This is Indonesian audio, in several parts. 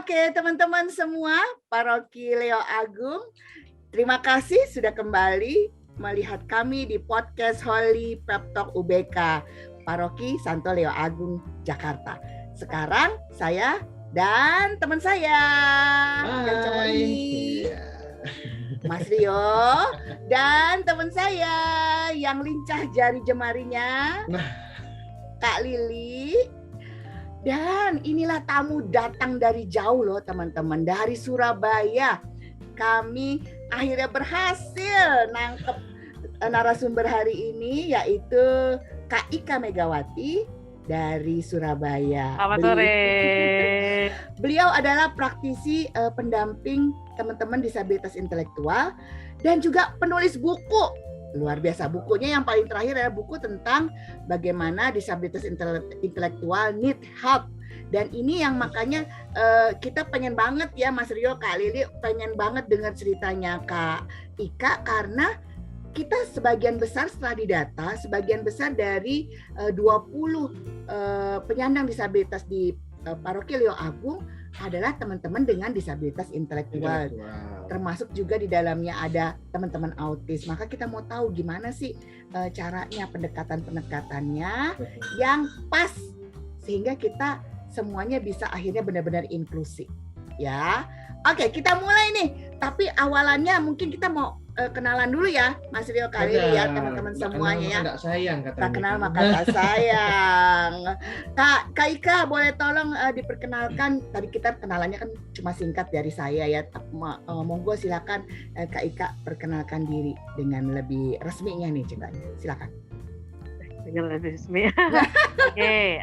Oke, teman-teman semua, Paroki Leo Agung, terima kasih sudah kembali melihat kami di podcast Holy Pep Talk UBK, Paroki Santo Leo Agung, Jakarta. Sekarang saya dan teman saya, Mas Rio, dan teman saya yang lincah jari jemarinya, Kak Lili. Dan inilah tamu datang dari jauh loh teman-teman, dari Surabaya. Kami akhirnya berhasil nangkep narasumber hari ini, yaitu Kak Ika Megawati dari Surabaya. Selamat sore. Beliau adalah praktisi pendamping teman-teman disabilitas intelektual dan juga penulis buku. Luar biasa, bukunya yang paling terakhir adalah buku tentang bagaimana disabilitas intelektual need help. Dan ini yang makanya kita pengen banget ya Mas Rio, Kak Lili, pengen banget dengar ceritanya Kak Ika, karena kita sebagian besar setelah didata, sebagian besar dari 20 penyandang disabilitas di Paroki Leo Agung adalah teman-teman dengan disabilitas intelektual. Termasuk juga di dalamnya ada teman-teman autis. Maka kita mau tahu gimana sih caranya pendekatan-pendekatannya yang pas sehingga kita semuanya bisa akhirnya benar-benar inklusif. Ya, oke, kita mulai nih. Tapi awalannya mungkin kita mau kenalan dulu ya, Mas Rio, kali ya teman-teman semuanya ya. Tak sayang katanya. Tak kenal maka tak sayang. Kak Ika, boleh tolong diperkenalkan. Tadi kita kenalannya kan cuma singkat dari saya ya. Monggo silakan Kak Ika perkenalkan diri dengan lebih resminya nih ceritanya. Silakan. Dengan lebih resmi. Oke,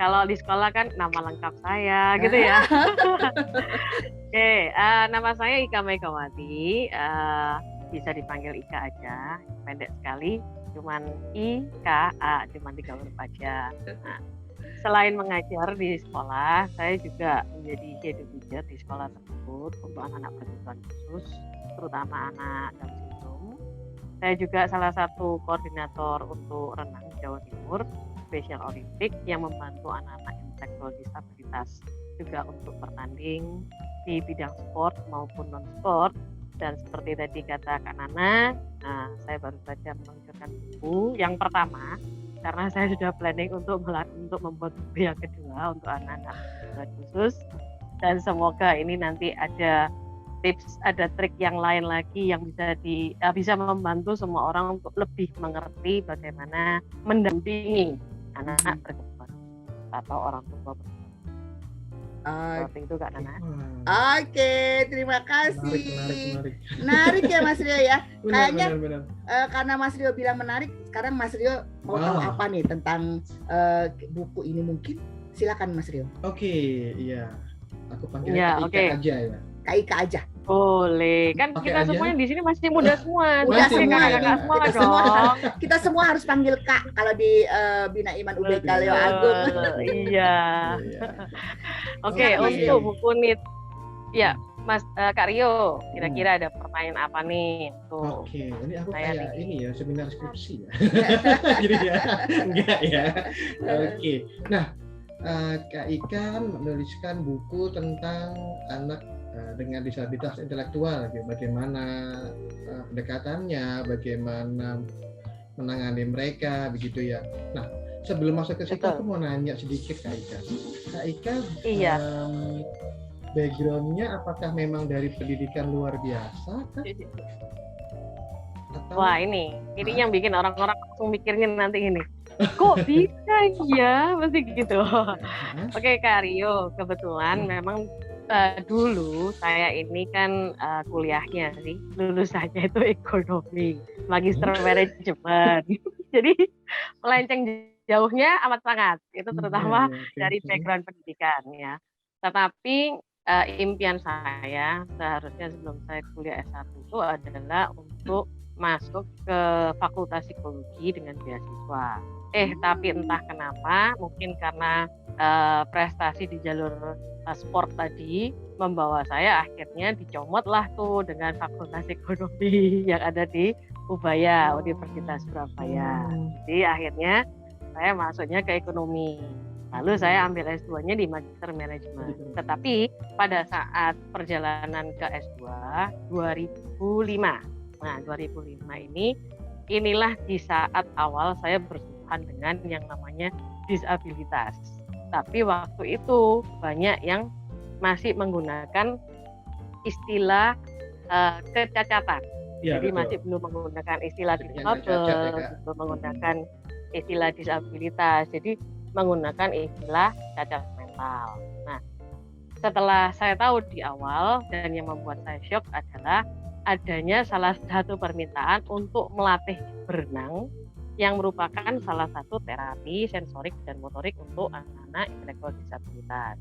kalau di sekolah kan nama lengkap saya gitu ya. Oke, nama saya Ika Megawati, bisa dipanggil Ika aja, pendek sekali, cuman IKA, cuman 3 huruf aja. Nah, selain mengajar di sekolah, saya juga menjadi head teacher di sekolah tersebut untuk anak-anak berkebutuhan khusus, terutama anak Down syndrome. Saya juga salah satu koordinator untuk renang Jawa Timur, Special Olympic, yang membantu anak-anak intelektual disabilitas juga untuk bertanding di bidang sport maupun non-sport. Dan seperti tadi kata Kak Nana, saya baru saja meluncurkan buku yang pertama karena saya sudah planning untuk membuat buku yang kedua untuk anak-anak khusus. Dan semoga ini nanti ada tips, ada trik yang lain lagi yang bisa membantu semua orang untuk lebih mengerti bagaimana mendampingi anak-anak berkebutuhan atau orang tua berkebutuhan. Seperti itu Kak Nana. Oke, terima kasih. Menarik. Menarik ya Mas Rio ya. Kayaknya benar. Karena Mas Rio bilang menarik, sekarang Mas Rio mau tahu apa nih tentang buku ini mungkin? Silakan Mas Rio. Oke, iya. Aku panggil Ya, Kak Ika aja ya. Kak Ika aja. Boleh, kan Oke kita aja. semuanya di sini masih muda semua. Muda Masih semua ya. kakak-kakak semua Kita dong. Kita semua harus panggil Kak kalau di Bina Iman UBK Leo Agung. Iya. Oke, Silakan, Mas untuk buku NIT. Ya, Mas Kak Rio, kira-kira ada pertanyaan apa nih? Tuh. Oke, ini aku Saya kayak nih. ini ya, seminar skripsi ya. Jadi ya, enggak ya. Oke. Nah, Kak Ika menuliskan buku tentang anak dengan disabilitas intelektual, bagaimana pendekatannya, bagaimana menangani mereka, begitu ya. Nah, sebelum masuk ke situ, aku mau nanya sedikit Kak Ika. Kak Ika, Iya. background-nya apakah memang dari pendidikan luar biasa? Atau... Wah, ini yang bikin orang-orang langsung mikirnya nanti ini. Kok bisa ya? Mesti gitu. Oke, Kak Rio, kebetulan memang dulu saya ini kan kuliahnya sih, lulusannya itu ekonomi, magister manajemen. Jadi melenceng jauhnya amat sangat. Itu terutama dari background pendidikan ya. Tetapi impian saya seharusnya sebelum saya kuliah S1 itu adalah untuk masuk ke Fakultas Psikologi dengan beasiswa. Tapi entah kenapa, mungkin karena prestasi di jalur sport tadi membawa saya akhirnya dicomot lah tuh dengan Fakultas Ekonomi yang ada di Ubaya, Universitas Surabaya. Jadi akhirnya saya masuknya ke ekonomi. Lalu saya ambil S2-nya di Magister Manajemen. Tetapi pada saat perjalanan ke S2 2005. Nah, 2005 inilah di saat awal saya bersentuhan dengan yang namanya disabilitas. Tapi waktu itu banyak yang masih menggunakan istilah kecacatan. Ya, Jadi betul. masih belum menggunakan istilah Jadinya nggak difabel, cacat ya, Kak. belum menggunakan istilah disabilitas. Jadi menggunakan istilah cacat mental. Nah, setelah saya tahu di awal dan yang membuat saya shock adalah adanya salah satu permintaan untuk melatih berenang yang merupakan salah satu terapi sensorik dan motorik untuk anak-anak intelektual disabilitas.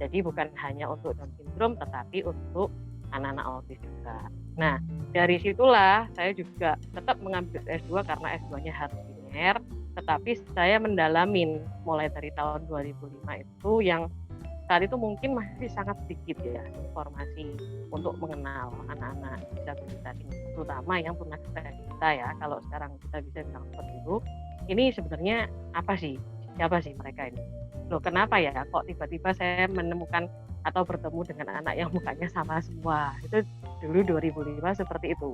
Jadi bukan hanya untuk Down syndrome tetapi untuk anak-anak autis juga. Nah, dari situlah saya juga tetap mengambil S2 karena S2-nya harus linear, tetapi saya mendalamin mulai dari tahun 2005 itu yang saat itu mungkin masih sangat sedikit ya informasi untuk mengenal anak-anak disabilitas ini, terutama yang tunanetra kita ya. Kalau sekarang kita bisa bilang seperti itu, ini sebenarnya apa sih? Siapa sih mereka ini? Loh, kenapa ya kok tiba-tiba saya menemukan atau bertemu dengan anak yang mukanya sama semua? Itu dulu 2005 seperti itu.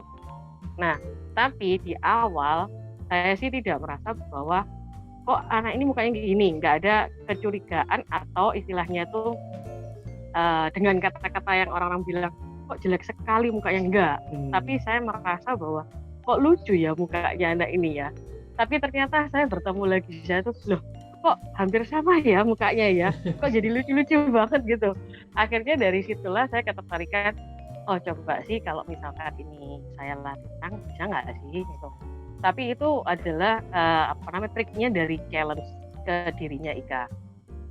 Nah, tapi di awal saya sih tidak merasa bahwa kok anak ini mukanya gini, nggak ada kecurigaan atau istilahnya tuh dengan kata-kata yang orang-orang bilang kok jelek sekali mukanya, enggak. Tapi saya merasa bahwa kok lucu ya mukanya anak ini ya. Tapi ternyata saya bertemu lagi, saya tuh loh kok hampir sama ya mukanya ya, kok jadi lucu-lucu banget gitu. Akhirnya dari situlah saya ketertarikan, oh coba sih kalau misalkan ini saya latih bisa nggak sih gitu. Tapi itu adalah triknya dari challenge ke dirinya Ika.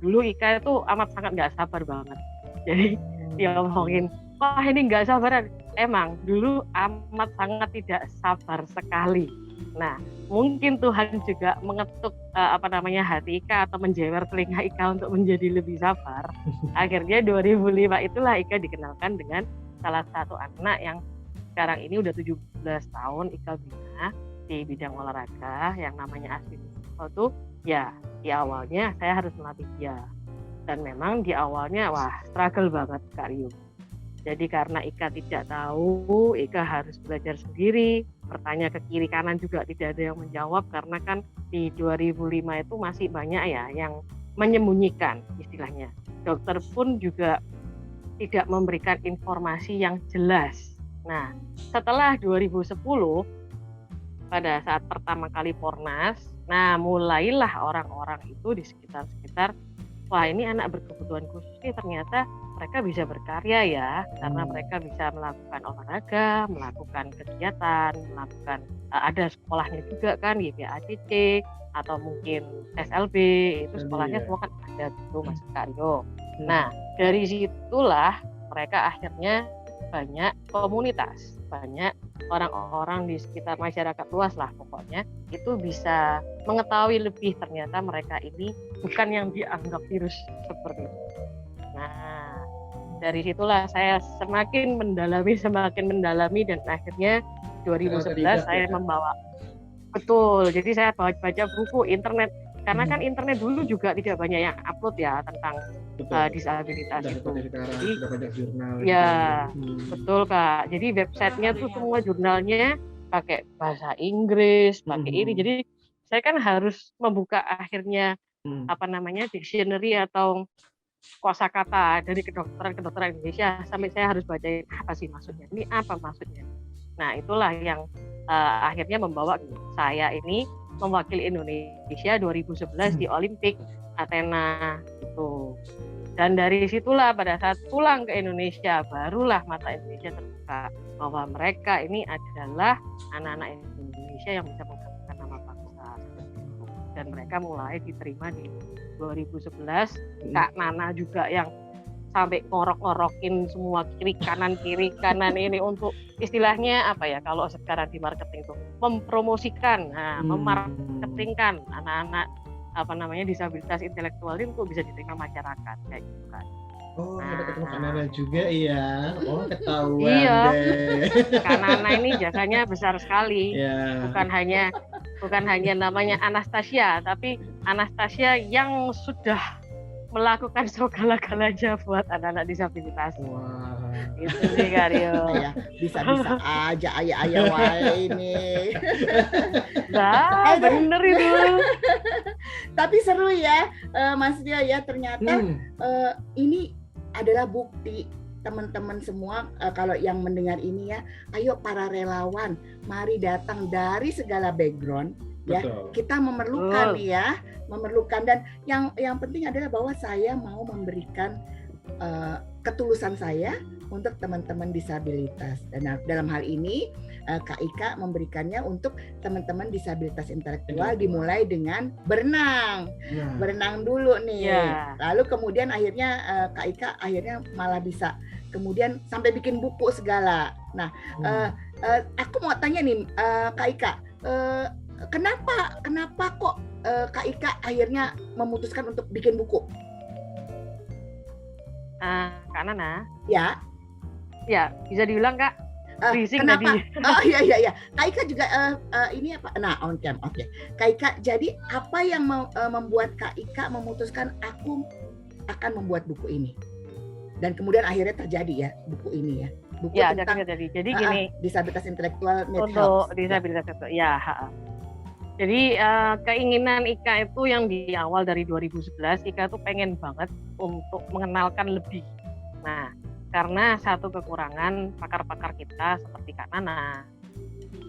Dulu Ika itu amat sangat nggak sabar banget. Jadi dia ngomongin, wah ini nggak sabaran. Emang dulu amat sangat tidak sabar sekali. Nah, mungkin Tuhan juga mengetuk hati Ika atau menjewer telinga Ika untuk menjadi lebih sabar. Akhirnya 2005 itulah Ika dikenalkan dengan salah satu anak yang sekarang ini udah 17 tahun Ika bina di bidang olahraga yang namanya Aswin. Itu ya di awalnya saya harus melatih dia. Dan memang di awalnya wah struggle banget Kak Rio. Jadi karena Ika tidak tahu, Ika harus belajar sendiri, bertanya ke kiri kanan juga tidak ada yang menjawab karena kan di 2005 itu masih banyak ya yang menyembunyikan istilahnya. Dokter pun juga tidak memberikan informasi yang jelas. Nah, setelah 2010 pada saat pertama kali Pornas, nah mulailah orang-orang itu di sekitar wah ini anak berkebutuhan khusus ini ternyata mereka bisa berkarya ya, karena mereka bisa melakukan olahraga, melakukan kegiatan, melakukan ada sekolahnya juga kan YBACC atau mungkin SLB itu sekolahnya semua kan ada tuh Mas Karyo. Nah dari situlah mereka akhirnya banyak komunitas, banyak orang-orang di sekitar masyarakat luas lah pokoknya itu bisa mengetahui lebih ternyata mereka ini bukan yang dianggap virus seperti itu. Nah dari situlah saya semakin mendalami dan akhirnya 2011 saya membawa betul. Jadi saya baca buku internet karena kan internet dulu juga tidak banyak yang upload ya tentang disabilitas itu. Jadi banyak jurnal. Ya betul Kak. Jadi websitenya tuh semua jurnalnya pakai bahasa Inggris, pakai ini. Jadi saya kan harus membuka akhirnya dictionary atau kosakata dari kedokteran Indonesia sampai saya harus bacain apa sih maksudnya, ini apa maksudnya. Nah itulah yang akhirnya membawa saya ini mewakili Indonesia 2011 di Olimpik Athena itu. Dan dari situlah pada saat pulang ke Indonesia barulah mata Indonesia terbuka bahwa mereka ini adalah anak-anak Indonesia yang bisa mengharumkan nama bangsa. Dan mereka mulai diterima di 2011. Kak Nana juga yang sampai ngorok-ngorokin semua kiri kanan ini untuk istilahnya apa ya kalau sekarang di marketing itu mempromosikan, memarketingkan anak-anak disabilitas intelektual ini untuk bisa diterima masyarakat kayak gitu kan. Oh, ada ketemu Kak Nana juga iya. Oh, ketahuan iya. deh. Kak Nana ini jasanya besar sekali. Yeah. Bukan hanya namanya Anastasia, tapi Anastasia yang sudah melakukan segala-galanya buat anak-anak disabilitas. Wah. Itu sih Karyo. Ya, bisa-bisa aja ayah-ayah wae ini. Nah, bener itu. Tapi seru ya, Mas Rio ya, ternyata ini adalah bukti teman-teman semua, kalau yang mendengar ini ya, ayo para relawan, mari datang dari segala background ya. Betul. Kita memerlukan ya, memerlukan, dan yang penting adalah bahwa saya mau memberikan ketulusan saya untuk teman-teman disabilitas. Dan dalam hal ini Kak Ika memberikannya untuk teman-teman disabilitas intelektual, dimulai dengan berenang. Nah. Berenang dulu nih. Ya. Lalu kemudian akhirnya Kak Ika akhirnya malah bisa kemudian sampai bikin buku segala. Nah, aku mau tanya nih Kak Ika, kenapa kok Kak Ika akhirnya memutuskan untuk bikin buku? Kak Nana. Ya. Ya, bisa diulang Kak. Kenapa? Tadi. Oh iya. Kak Ika juga ini apa? Nah, on cam. Oke. Kak Ika, jadi apa yang membuat Kak Ika memutuskan aku akan membuat buku ini? Dan kemudian akhirnya terjadi ya buku ini ya. Buku Ya, tentang jadi gini. disabilitas intelektual need Untuk help. disabilitas itu, ya. Jadi keinginan Ika itu yang di awal dari 2011, Ika tuh pengen banget untuk mengenalkan lebih. Nah, karena satu kekurangan pakar-pakar kita seperti Kak Nana,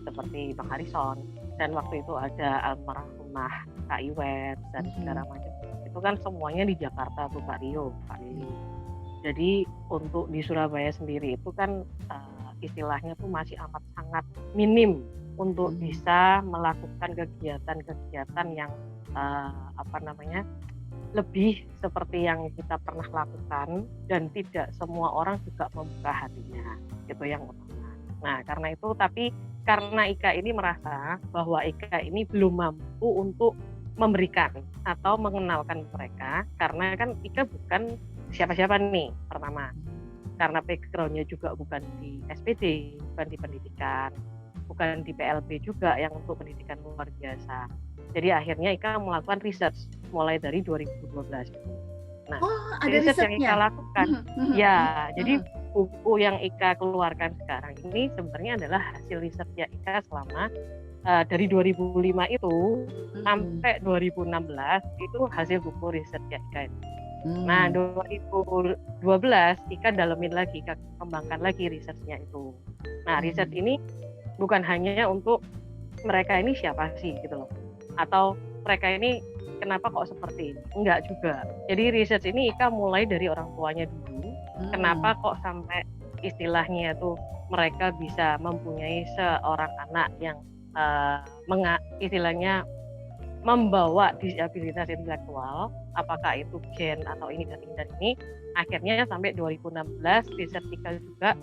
seperti Bang Harrison, dan waktu itu ada almarhumah Kak Iwet dan segala macam. Itu kan semuanya di Jakarta tuh Kak Rio, Kak Lili. Jadi untuk di Surabaya sendiri itu kan istilahnya tuh masih amat sangat minim untuk bisa melakukan kegiatan-kegiatan yang lebih seperti yang kita pernah lakukan, dan tidak semua orang juga membuka hatinya, itu yang utama. Nah, karena itu, tapi karena Ika ini merasa bahwa Ika ini belum mampu untuk memberikan atau mengenalkan mereka, karena kan Ika bukan siapa-siapa nih, pertama. Karena background-nya juga bukan di SPD, bukan di pendidikan, bukan di PLB juga yang untuk pendidikan luar biasa. Jadi akhirnya Ika melakukan research mulai dari 2012. Nah, ada research yang risetnya? Ika lakukan, ya, jadi buku yang Ika keluarkan sekarang ini sebenarnya adalah hasil risetnya Ika selama dari 2005 itu sampai 2016 itu hasil buku risetnya Ika itu. Nah, 2012 Ika dalemin lagi, Ika kembangkan lagi risetnya itu. Nah, riset ini bukan hanya untuk mereka ini siapa sih gitu loh, atau mereka ini kenapa kok seperti ini, enggak juga. Jadi riset ini Ika mulai dari orang tuanya dulu, kenapa kok sampai istilahnya itu mereka bisa mempunyai seorang anak yang istilahnya membawa disabilitas intelektual, apakah itu gen atau ini dan ini dan ini. Akhirnya sampai 2016 riset Ika juga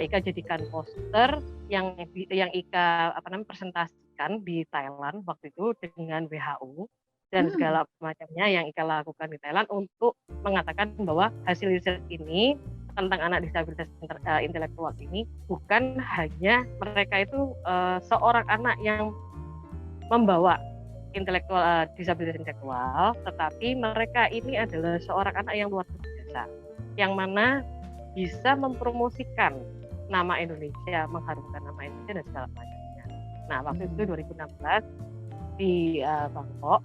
Ika jadikan poster yang Ika presentasikan di Thailand waktu itu dengan WHO dan segala macamnya yang Ika lakukan di Thailand untuk mengatakan bahwa hasil riset ini tentang anak disabilitas intelektual ini bukan hanya mereka itu seorang anak yang membawa disabilitas intelektual, tetapi mereka ini adalah seorang anak yang luar biasa, yang mana bisa mempromosikan nama Indonesia, mengharumkan nama Indonesia dan segala macamnya. Nah, waktu itu 2016 di Bangkok,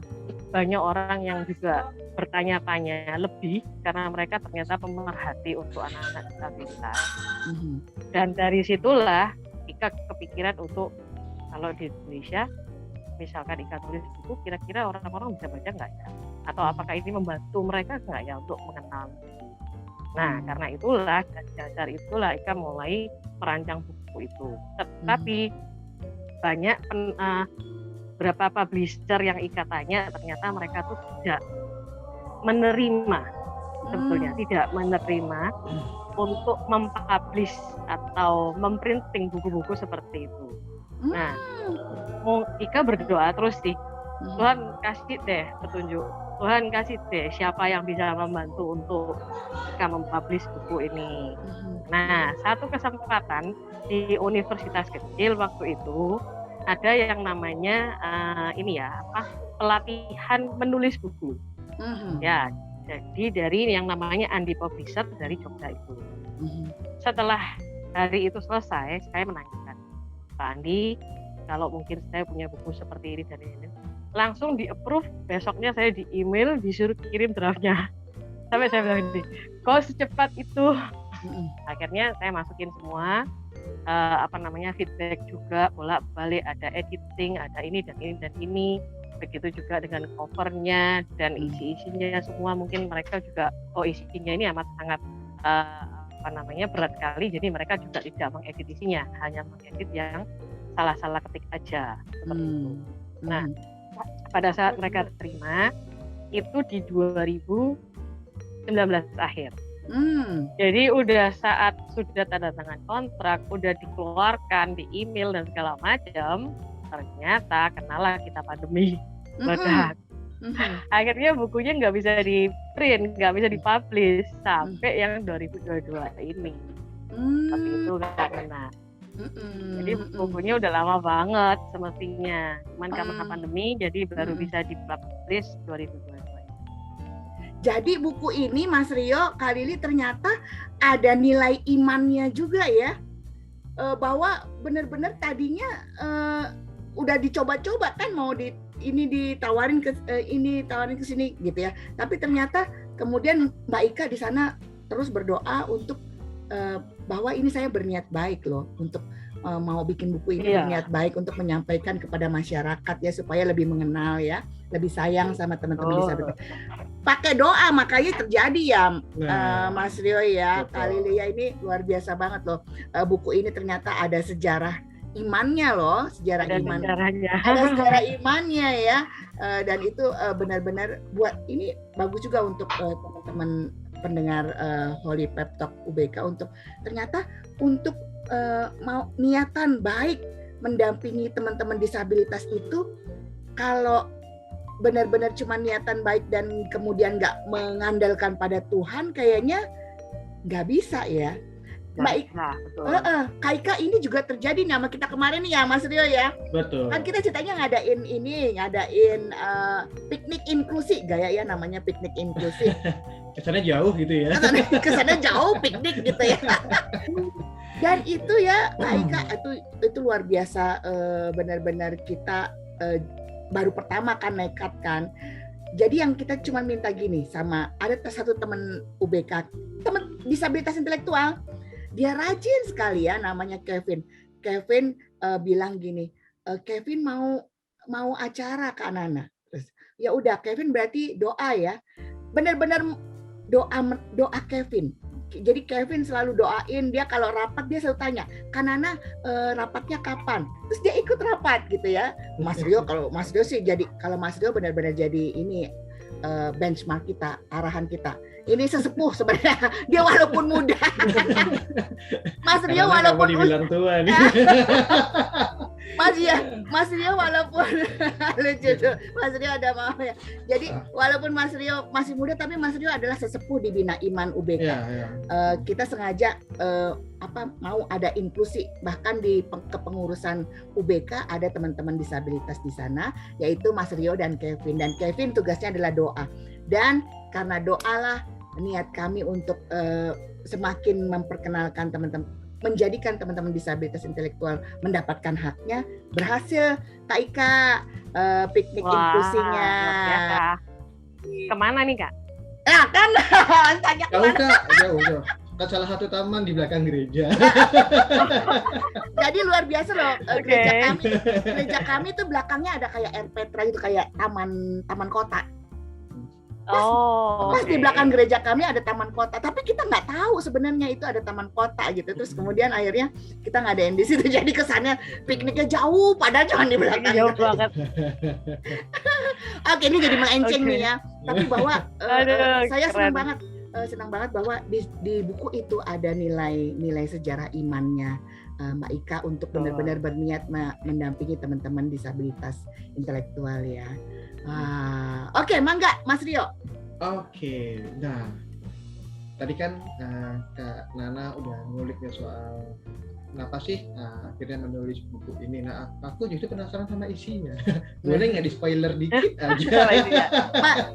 banyak orang yang juga bertanya-tanya lebih karena mereka ternyata pemerhati untuk anak-anak disabilitas. Dan dari situlah Ika kepikiran untuk kalau di Indonesia, misalkan Ika tulis buku, kira-kira orang-orang bisa baca nggak ya? Atau apakah ini membantu mereka nggak ya untuk mengenal? Nah, karena itulah, dasar itulah Ika mulai merancang buku itu. Tetapi banyak berapa publisher yang Ika tanya, ternyata mereka tuh tidak menerima, sebetulnya tidak menerima untuk mempublish atau memprinting buku-buku seperti itu. Nah, Ika berdoa terus sih, Tuhan kasih deh petunjuk, Tuhan kasih deh siapa yang bisa membantu untuk Ika mempublish buku ini. Nah, satu kesempatan di universitas kecil waktu itu, ada yang namanya pelatihan menulis buku. Ya, jadi dari yang namanya Andi Publisher dari Jogja itu. Setelah hari itu selesai, saya menanyakan, Pak Andi, kalau mungkin saya punya buku seperti ini dan ini, langsung di-approve. Besoknya saya di-email, disuruh kirim draftnya. Sampai saya bilang gini, kok secepat itu? Akhirnya saya masukin semua, feedback juga, bolak-balik, ada editing, ada ini dan ini dan ini. Begitu juga dengan covernya dan isi-isinya semua, mungkin mereka juga, isinya ini amat sangat berat sekali, jadi mereka juga tidak mengedit isinya, hanya mengedit yang salah-salah ketik aja seperti itu. Nah, pada saat mereka terima itu di 2019 akhir. Jadi udah saat sudah tanda tangan kontrak, udah dikeluarkan di email dan segala macam, ternyata kenalah kita pandemi. Akhirnya bukunya nggak bisa di print, nggak bisa dipublish sampai yang 2022 ini. Tapi itu nggak kena. Jadi bukunya udah lama banget semestinya, cuman karena pandemi jadi baru bisa dipublish 2022. Jadi buku ini Mas Rio, Kak Lili, ternyata ada nilai imannya juga ya, bahwa benar-benar tadinya udah dicoba-coba kan, mau ditawarin ke tawarin ke sini gitu ya, tapi ternyata kemudian Mbak Ika di sana terus berdoa untuk bahwa ini saya berniat baik loh untuk mau bikin buku ini, berniat baik untuk menyampaikan kepada masyarakat ya, supaya lebih mengenal ya, lebih sayang sama teman-teman disabilitas. Pakai doa makanya terjadi ya, Mas Rio ya, Kak Lili ya, ini luar biasa banget loh. Buku ini ternyata ada sejarah imannya loh, sejarah imannya ya, dan itu benar-benar buat ini bagus juga untuk teman-teman pendengar Holy Pep Talk UBK, untuk ternyata untuk mau niatan baik mendampingi teman-teman disabilitas itu. Kalau benar-benar cuma niatan baik dan kemudian nggak mengandalkan pada Tuhan, kayaknya nggak bisa ya. Mbak Kak Ika, ini juga terjadi nama kita kemarin ya Mas Rio ya. Betul. Kan kita ceritanya ngadain piknik inklusi, gaya ya namanya piknik inklusi. Kesannya jauh gitu ya. Kesannya jauh piknik gitu ya. Dan itu ya Kak Ika, itu luar biasa, benar-benar kita baru pertama kan nekat kan. Jadi yang kita cuma minta gini, sama ada satu teman UBK, teman disabilitas intelektual, dia rajin sekali ya, namanya Kevin. Kevin bilang gini, Kevin mau acara Kak Nana. Terus ya udah, Kevin berarti doa ya, benar-benar doa Kevin. Jadi Kevin selalu doain, dia kalau rapat dia selalu tanya, Kak Nana rapatnya kapan? Terus dia ikut rapat gitu ya. Mas Rio benar-benar jadi ini benchmark kita, arahan kita. Ini sesepuh sebenarnya, dia walaupun muda. Mas Rio walaupun dibilang tua nih. Mas Rio walaupun lucu tuh, Mas Rio ada mau ya. Jadi walaupun Mas Rio masih muda, tapi Mas Rio adalah sesepuh di Bina Iman UBK. Kita sengaja mau ada inklusi, bahkan di kepengurusan UBK ada teman-teman disabilitas di sana, yaitu Mas Rio dan Kevin. Dan Kevin tugasnya adalah doa. Dan karena doalah niat kami untuk semakin memperkenalkan teman-teman, menjadikan teman-teman disabilitas intelektual mendapatkan haknya. Berhasil Kak Ika, piknik inklusinya. Kemana nih Kak? Kan tanya kemana? Jauh. Kan salah satu taman di belakang gereja. Jadi luar biasa loh, gereja kami tuh belakangnya ada kayak Erpetra itu, kayak taman kota. Pas di belakang gereja kami ada taman kota, tapi kita nggak tahu sebenarnya itu ada taman kota gitu. Terus kemudian akhirnya kita ngadain di situ, jadi kesannya pikniknya jauh, padahal cuma di belakang. Jauh banget. Oke, ini jadi melenceng nih ya. Tapi bahwa saya senang banget bahwa di buku itu ada nilai sejarah imannya Mbak Ika untuk benar-benar berniat mendampingi teman-teman disabilitas intelektual ya. Oke, mangga Mas Rio. Oke, nah tadi kan Kak Nana udah ngulik ya soal kenapa sih akhirnya menulis buku ini. Nah, aku justru penasaran sama isinya. Boleh nggak di spoiler dikit aja?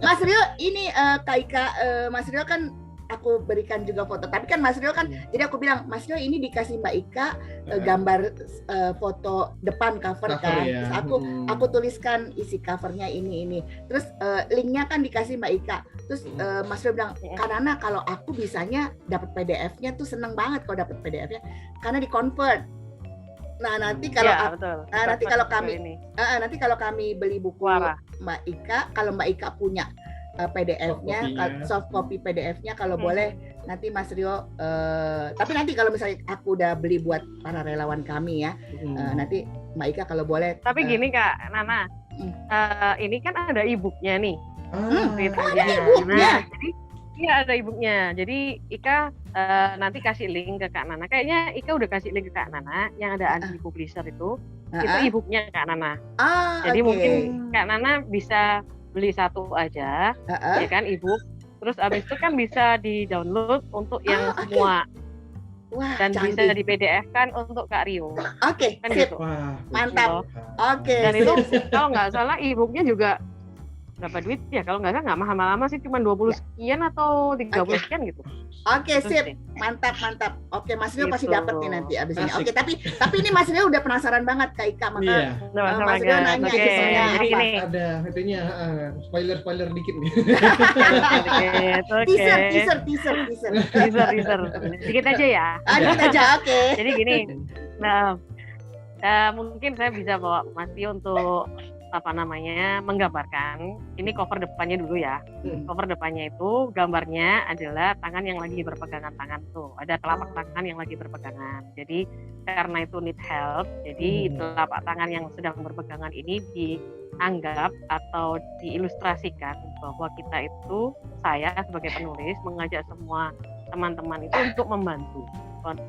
Mas Rio, ini Kak Ika, Mas Rio kan aku berikan juga foto. Tapi kan Mas Rio kan, jadi aku bilang, Mas Rio ini dikasih Mbak Ika gambar foto depan cover kan. Ya. Terus aku tuliskan isi covernya ini. Terus linknya kan dikasih Mbak Ika. Terus Mas Rio bilang, karena kalau aku bisanya dapat PDF-nya tuh seneng banget kalau dapat PDF-nya, karena di convert. Nah nanti kalau nanti kalau kami beli buku Mbak Ika, kalau Mbak Ika punya PDF-nya, soft copy PDF-nya kalau boleh nanti Mas Rio. Tapi nanti kalau misalnya aku udah beli buat para relawan kami ya, nanti Mbak Ika kalau boleh. Tapi gini Kak Nana, ini kan ada e-booknya nih. Ada e-booknya. Jadi iya ada e-booknya. Jadi Ika nanti kasih link ke Kak Nana. Kayaknya Ika udah kasih link ke Kak Nana yang ada anti publisher itu e-booknya Kak Nana. Jadi mungkin Kak Nana bisa beli satu aja, ya kan e-book. Terus abis itu kan bisa di-download untuk yang semua. Wah, dan canggih. bisa di PDF kan untuk Kak Rio. Oke, Kan sip. gitu. Wah, Mantap. Oke. Dan itu kalau nggak salah e-booknya juga berapa duit ya? Kalau nggak salah nggak mahal-mahal sih, cuma 20 sekian atau 30 sekian gitu. Oke, sip. Mantap. Oke, Mas Rio pasti dapat nih nanti abis ini. Oke, tapi ini Mas Rio udah penasaran banget Kak Ika, maka Mas Rio nanya isinya jadi apa? ini ada itunya spoiler dikit nih. Teaser. Dikit aja ya. Dikit aja, oke. Jadi gini, nah mungkin saya bisa bawa Mas Rio untuk menggambarkan. Ini cover depannya dulu ya. Cover depannya itu gambarnya adalah tangan yang lagi berpegangan tangan tuh. Ada telapak tangan yang lagi berpegangan. Jadi karena itu need help, jadi telapak tangan yang sedang berpegangan ini dianggap atau diilustrasikan bahwa kita itu, saya sebagai penulis mengajak semua teman-teman itu untuk membantu.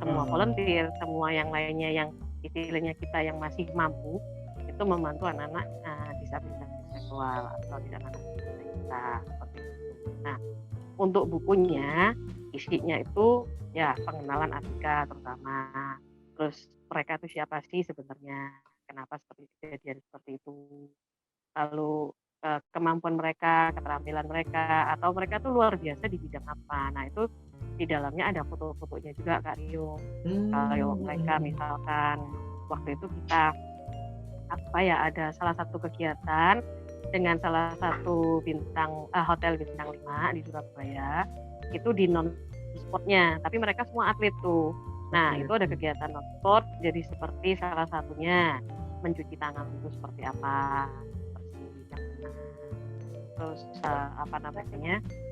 Semua volunteer, semua yang lainnya yang istilahnya kita yang masih mampu itu membantu anak-anak disabilitas intelektual atau tidak anak kita seperti itu. Nah, untuk bukunya isinya itu ya pengenalan Atika terutama, terus mereka itu siapa sih sebenarnya, kenapa seperti kejadian seperti itu, lalu kemampuan mereka, keterampilan mereka, atau mereka tuh luar biasa di bidang apa. Nah itu di dalamnya ada foto-fotonya juga Kak Rio. Kalau mereka misalkan waktu itu kita ada salah satu kegiatan dengan salah satu hotel bintang 5 di Surabaya, itu di non-sportnya, tapi mereka semua atlet tuh. Nah itu ada kegiatan non-sport, jadi seperti salah satunya mencuci tangan itu seperti apa, terus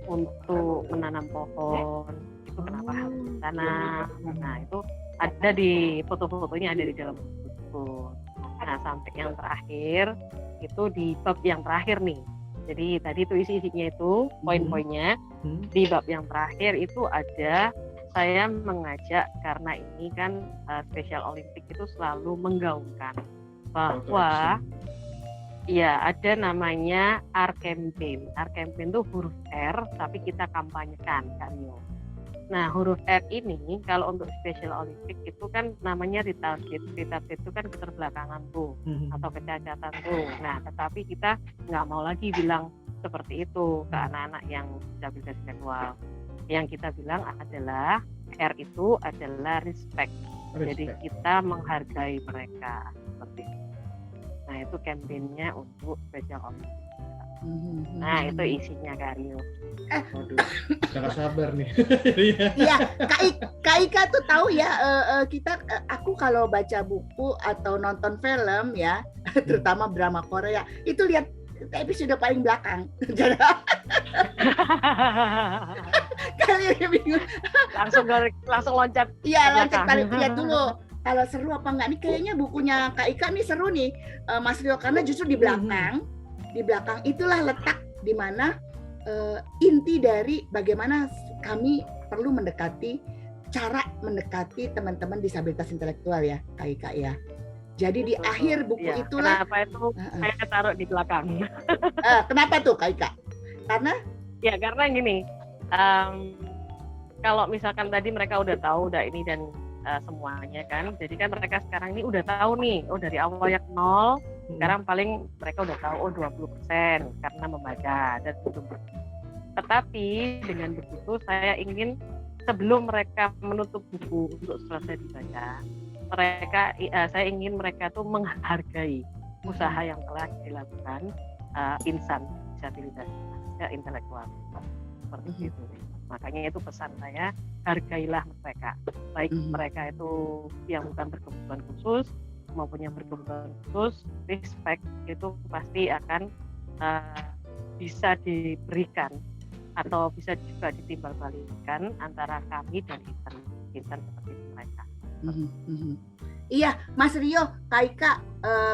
untuk menanam pohon itu kenapa harus ditanam. Nah itu ada di foto-fotonya, ada di dalam buku. Nah sampai yang terakhir itu di bab yang terakhir nih. Jadi tadi itu isinya itu poin-poinnya. Di bab yang terakhir itu ada, saya mengajak karena ini kan Special Olympic itu selalu menggaungkan bahwa ya ada namanya R campaign. R campaign itu huruf R tapi kita kampanyekan kan ya. Nah huruf R ini kalau untuk Special Olympic itu kan namanya retarded. Retarded itu kan keterbelakangan tuh atau kecacatan tuh. Nah tetapi kita nggak mau lagi bilang seperti itu ke anak-anak yang disabilitas intelektual. Yang kita bilang adalah R itu adalah respect. Jadi kita menghargai mereka seperti itu. Nah itu kampanyenya untuk Special Olympics. Nah itu isinya Kak Rio. Waduh, jangan sabar nih. Iya, Kak Ika tuh tahu ya, aku kalau baca buku atau nonton film ya, terutama drama Korea, itu lihat episode paling belakang. Kalian bingung. langsung loncat. Iya, loncat paling lihat dulu. Kalau seru apa enggak nih, kayaknya bukunya Kak Ika nih seru nih, Mas Rio, karena justru di belakang itulah letak di mana inti dari bagaimana kami perlu cara mendekati teman-teman disabilitas intelektual ya Kak Ika ya. Jadi di akhir buku itulah. Kenapa itu saya taruh di belakang? Kenapa tuh Kak Ika? Karena gini, kalau misalkan tadi mereka udah tahu ini dan semuanya kan. Jadi kan mereka sekarang ini udah tahu nih, oh dari awal yang 0, sekarang paling mereka udah tahu 20% karena membaca dan belum. Tetapi dengan begitu saya ingin sebelum mereka menutup buku untuk selesai dibaca, saya ingin mereka tuh menghargai usaha yang telah dilakukan insan disabilitas intelektual seperti itu. Makanya itu pesan saya, hargailah mereka, baik mereka itu yang bukan berkebutuhan khusus maupun yang berkebutuhan khusus, respect itu pasti akan bisa diberikan atau bisa juga ditimbal-balikan antara kami dan insan seperti mereka. Iya, Mas Rio, Kak Ika,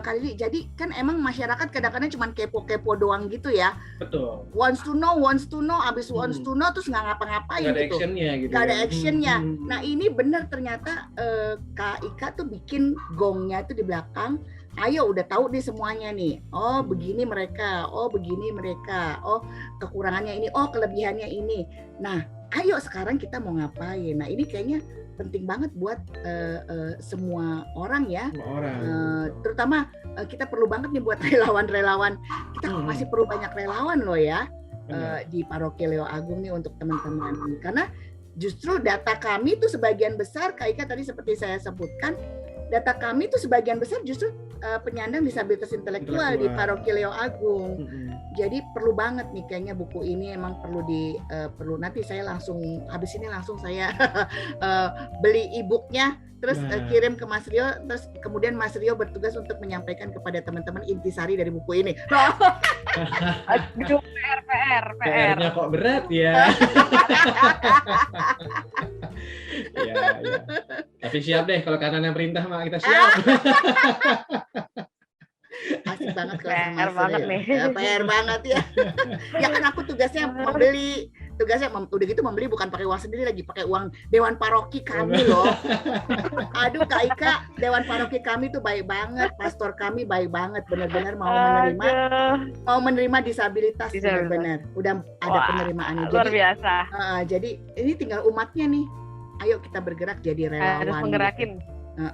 Kak Lili, jadi kan emang masyarakat kadang-kadang cuma kepo-kepo doang gitu ya. Betul. Wants to know, abis wants to know terus nggak ngapa-ngapain Nggak ada gitu. actionnya gitu. Nggak ada actionnya. Nah ini benar ternyata Kak Ika tuh bikin gongnya itu di belakang. Ayo udah tahu nih semuanya nih. Oh begini mereka, oh begini mereka, oh kekurangannya ini, oh kelebihannya ini. Nah ayo sekarang kita mau ngapain. Nah ini kayaknya penting banget buat semua orang ya. Terutama kita perlu banget nih buat relawan-relawan. Kita masih perlu banyak relawan loh ya di Paroki Leo Agung nih untuk teman-teman. Karena justru data kami tuh sebagian besar, Kak Ika tadi seperti saya sebutkan, data kami tuh sebagian besar justru penyandang disabilitas intelektual di Paroki Leo Agung. Jadi perlu banget nih kayaknya buku ini emang perlu nanti saya langsung habis ini langsung saya beli e-booknya terus kirim ke Mas Rio, terus kemudian Mas Rio bertugas untuk menyampaikan kepada teman-teman intisari dari buku ini. Aduh, PR-nya kok berat ya. Ya. Tapi siap deh kalau kanan yang perintah mah kita siap. Asik banget kalau sama PR banget nih. PR banget ya. Ya kan aku tugasnya membeli, udah gitu membeli bukan pakai uang sendiri lagi, pakai uang Dewan Paroki kami loh. Aduh Kak Ika, Dewan Paroki kami tuh baik banget, pastor kami baik banget, benar-benar mau menerima disabilitas benar-benar. Udah ada penerimaannya. Luar biasa. Jadi ini tinggal umatnya nih. Ayo kita bergerak jadi relawan. Harus menggerakin.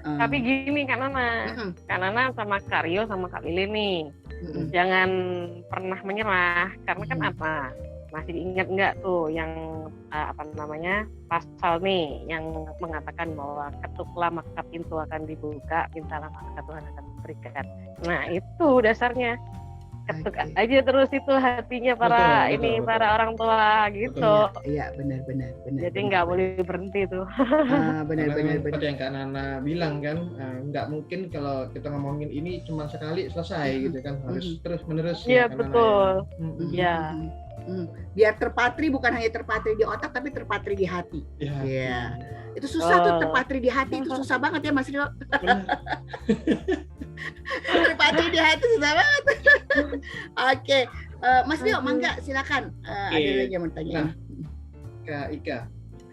Tapi gini Kak Nana sama Kak Rio sama Kak Lili nih, jangan pernah menyerah karena kan apa? Masih ingat nggak tuh yang pasal nih yang mengatakan bahwa ketuklah maka pintu akan dibuka, mintalah maka Tuhan akan memberikan. Nah itu dasarnya. Ketuk aja terus itu hatinya para betul. Para orang tua gitu. Iya benar. Jadi nggak boleh berhenti tuh. Benar. Seperti yang Kak Nana bilang kan, nggak mungkin kalau kita ngomongin ini cuma sekali selesai gitu kan, harus terus menerus. Iya betul. Iya. Biar terpatri bukan hanya terpatri di otak tapi terpatri di hati. Iya. Itu susah tuh terpatri di hati, itu susah banget ya Mas Rio. Terpatri di hati susah banget. Oke, Mas Rio, mangga silakan. Ada lagi yang mau tanya. Nah, Kak Ika,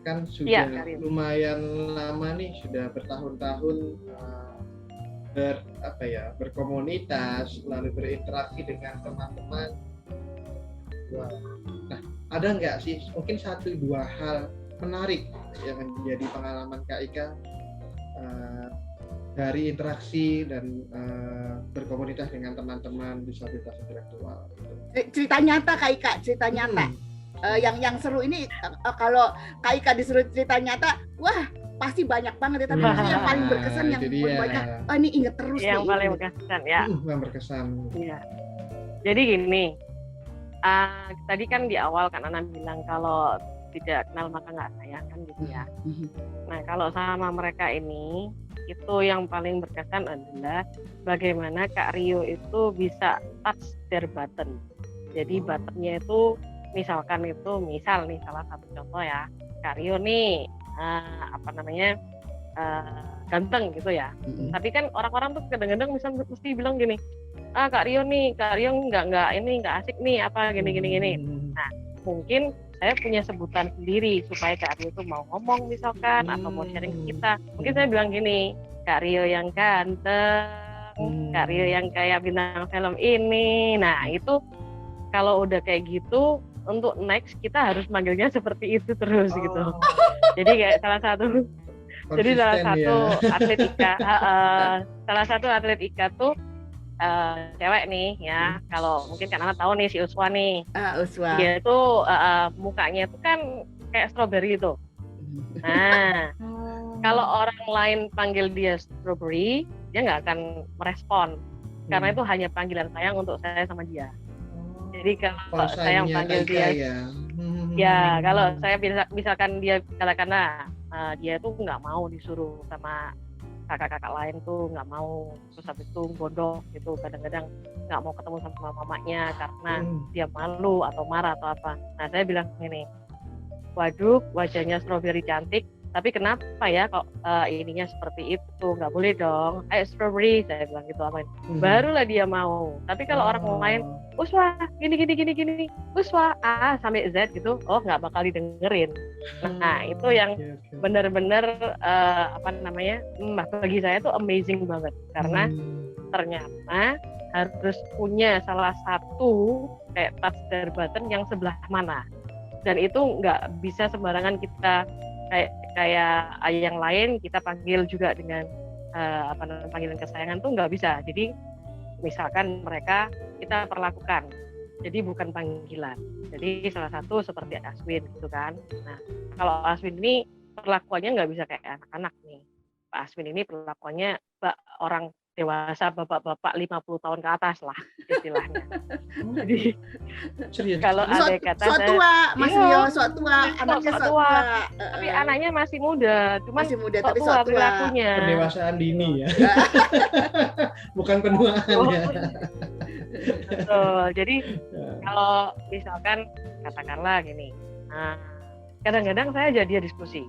kan sudah lumayan lama nih, sudah bertahun-tahun berkomunitas, lalu berinteraksi dengan teman-teman. Nah, ada nggak sih mungkin 1-2 hal menarik yang menjadi pengalaman Kak Ika dari interaksi dan berkomunitas dengan teman-teman disabilitas intelektual? Cerita nyata Kak Ika, cerita nyata. Yang seru ini kalau Kak Ika disuruh cerita nyata, wah pasti banyak banget ya. Tapi yang paling berkesan yang banyak, ini inget terus. Yang paling berkesan ya. Yang berkesan. Iya. Jadi gini, tadi kan di awal kan Nana bilang kalau tidak kenal maka nggak sayang kan gitu ya. Nah kalau sama mereka ini, itu yang paling berkesan adalah bagaimana Kak Rio itu bisa touch their button. Jadi buttonnya itu misal nih salah satu contoh ya, Kak Rio nih ganteng gitu ya. Tapi kan orang-orang tuh kadang-kadang mesti bilang gini, Kak Rio nggak asik nih apa gini. Nah mungkin saya punya sebutan sendiri supaya Kak Rio itu mau ngomong misalkan atau mau sharing ke kita. Mungkin saya bilang gini, Kak Rio yang ganteng, Kak Rio yang kayak bintang film ini. Nah itu kalau udah kayak gitu, untuk next kita harus manggilnya seperti itu terus gitu. Jadi kayak salah satu Jadi salah Konsisten satu ya. atlet IKA, salah satu atlet IKA tuh cewek nih ya. Kalau mungkin kan anak tahu nih si Uswa nih. Uswa. Dia tuh mukanya itu kan kayak strawberry itu. Nah, kalau orang lain panggil dia strawberry, dia nggak akan merespon. Karena itu hanya panggilan sayang untuk saya sama dia. Jadi kalau saya panggil dia, ya kalau saya misalkan dia katakanlah dia tuh nggak mau disuruh sama kakak-kakak lain tuh nggak mau, terus habis itu gondok gitu, kadang-kadang nggak mau ketemu sama mamanya karena dia malu atau marah atau apa. Nah saya bilang gini, waduh wajahnya strawberry cantik, tapi kenapa ya kok ininya seperti itu, nggak boleh dong, ayo strawberry, saya bilang gitu apain. Barulah dia mau. Tapi kalau orang lain, Uswa gini, Uswa A sampai Z gitu, oh nggak bakal didengerin. Nah itu yang benar-benar bagi saya tuh amazing banget, karena ternyata harus punya salah satu kayak touch their button yang sebelah mana, dan itu nggak bisa sembarangan kita kayak yang lain kita panggil juga dengan panggilan kesayangan tuh nggak bisa. Jadi misalkan mereka kita perlakukan, jadi bukan panggilan. Jadi salah satu seperti Aswin gitu kan. Nah kalau Aswin ini perlakuannya nggak bisa kayak anak-anak nih. Pak Aswin ini perlakuannya orang dewasa, bapak-bapak 50 tahun ke atas lah istilahnya. Jadi kalau ada kata tua, Mas Rio, tua, anaknya tua. Tapi anaknya masih muda, cuman masih muda tapi tua perilakunya. Pendewasaan dini ya. Bukan penuaan ya. Betul. Jadi kalau misalkan katakanlah gini, kadang-kadang saya jadi diskusi.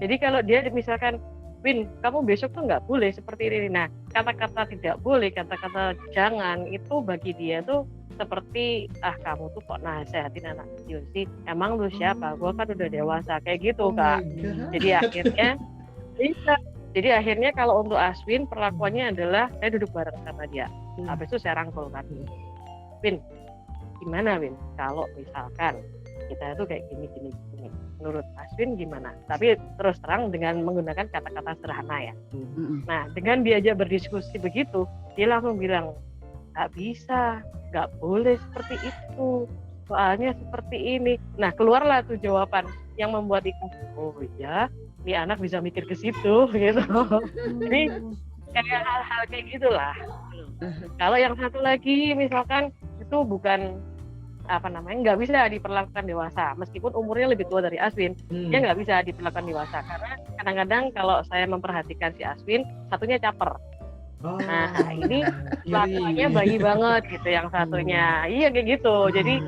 Jadi kalau dia misalkan, Win, kamu besok tuh nggak boleh seperti ini. Nah, kata-kata tidak boleh, kata-kata jangan, itu bagi dia tuh seperti, kamu tuh kok nasehatin anak kecil sih? Emang lu siapa? Gua kan udah dewasa, kayak gitu, Kak. Jadi akhirnya kalau untuk Aswin, perlakuannya adalah saya duduk bareng sama dia. Habis itu saya rangkul kan. Win, gimana Win? Kalau misalkan kita tuh kayak gini. Menurut Aswin gimana? Tapi terus terang dengan menggunakan kata-kata sederhana ya. Nah, dengan diajak berdiskusi begitu, dia langsung bilang, nggak bisa, nggak boleh seperti itu, soalnya seperti ini. Nah, keluarlah tuh jawaban yang membuat itu, oh iya, ini anak bisa mikir ke situ, gitu. Jadi kayak hal-hal kayak gitulah. Kalau yang satu lagi, misalkan itu bukan nggak bisa diperlakukan dewasa, meskipun umurnya lebih tua dari Aswin, dia nggak bisa diperlakukan dewasa, karena kadang-kadang kalau saya memperhatikan si Aswin, satunya caper. Nah ini lakuannya bayi banget gitu yang satunya, iya kayak gitu. Jadi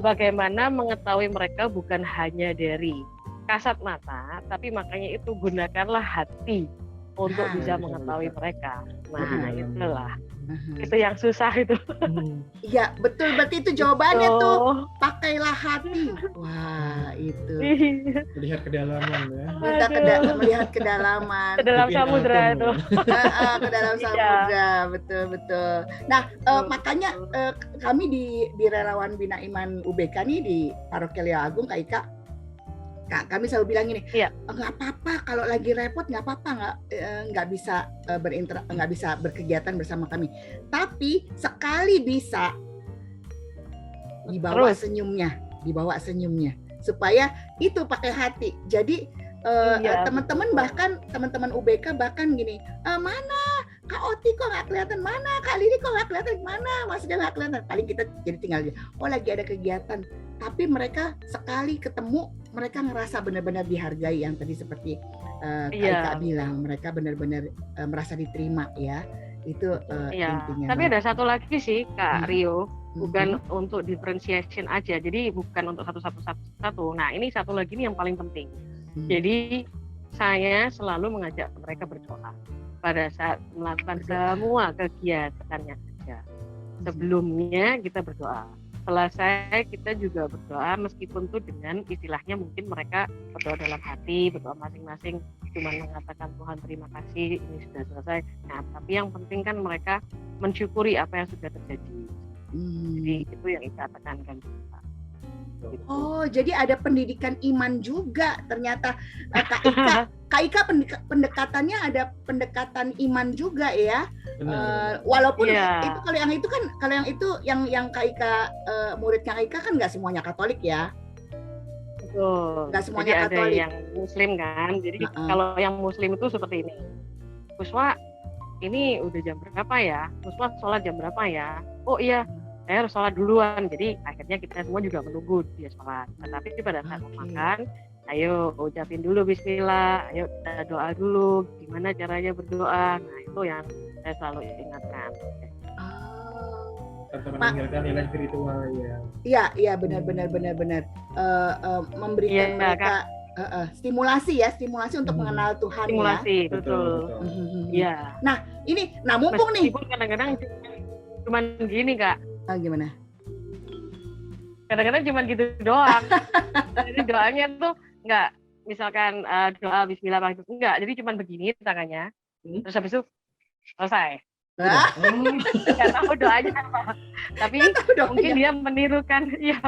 bagaimana mengetahui mereka bukan hanya dari kasat mata, tapi makanya itu gunakanlah hati untuk bisa mengetahui mereka. Nah itulah. Itu yang susah itu. Iya betul, berarti itu jawabannya tuh, pakailah hati. Wah itu. Melihat kedalaman ya. Melihat kedalaman. Ke dalam samudra itu. Ke dalam samudra, betul. Nah makanya kami di Relawan Bina Iman UBK nih di Paroki Leo Agung, Kak Ika, kami selalu bilang gini, nggak apa-apa kalau lagi repot, nggak apa-apa, nggak bisa nggak bisa berkegiatan bersama kami, tapi sekali bisa dibawa senyumnya supaya itu pakai hati. Jadi teman-teman bahkan teman-teman UBK bahkan gini, mana Kak Oti kok nggak kelihatan, mana Kak Lili kok nggak kelihatan, mana Mas Ida nggak kelihatan. Paling kita jadi tinggal lagi ada kegiatan, tapi mereka sekali ketemu mereka ngerasa benar-benar dihargai, yang tadi seperti Kak bilang, mereka benar-benar merasa diterima ya. Itu intinya. Tapi ada satu lagi sih Kak Rio, bukan untuk differentiation aja, jadi bukan untuk satu. Nah ini satu lagi nih yang paling penting. Jadi saya selalu mengajak mereka berdoa pada saat melakukan semua kegiatannya. Sebelumnya kita berdoa. Selesai kita juga berdoa, meskipun tuh dengan istilahnya mungkin mereka berdoa dalam hati, berdoa masing-masing cuma mengatakan Tuhan terima kasih ini sudah selesai. Nah, tapi yang penting kan mereka mensyukuri apa yang sudah terjadi. Jadi itu yang kita tekankan juga. Oh, jadi ada pendidikan iman juga ternyata Kak Ika. Kak Ika pendekatannya ada pendekatan iman juga ya. Benar. Walaupun Iya. itu kalau yang itu yang Kak Ika muridnya Kak Ika kan nggak semuanya Katolik ya. Betul. Nggak Jadi semuanya ada Katolik. yang Muslim kan. Jadi Heeh. kalau yang Muslim itu seperti ini. Puswa, ini udah jam berapa ya? Puswa sholat jam berapa ya? Oh iya, saya harus sholat duluan. Jadi akhirnya kita semua juga menunggu dia sholat. Tetapi pada saat mau Oke. makan, ayo ucapin dulu Bismillah, ayo kita doa dulu. Gimana caranya berdoa? Nah itu yang saya selalu ingatkan. Oh. Tanpa meninggalkan nilai spiritual ya. Iya benar. Memberikan Iya, mereka stimulasi untuk mengenal Tuhan ya. Stimulasi, betul. Iya. Nah mumpung nih. Meskipun kadang-kadang cuman gini Kak. Gimana? Kadang-kadang cuma gitu doang. Jadi doanya tuh nggak misalkan doa Bismillah enggak, jadi cuma begini tangannya. Terus habis itu selesai. Nggak tahu doanya apa. Tapi mungkin dia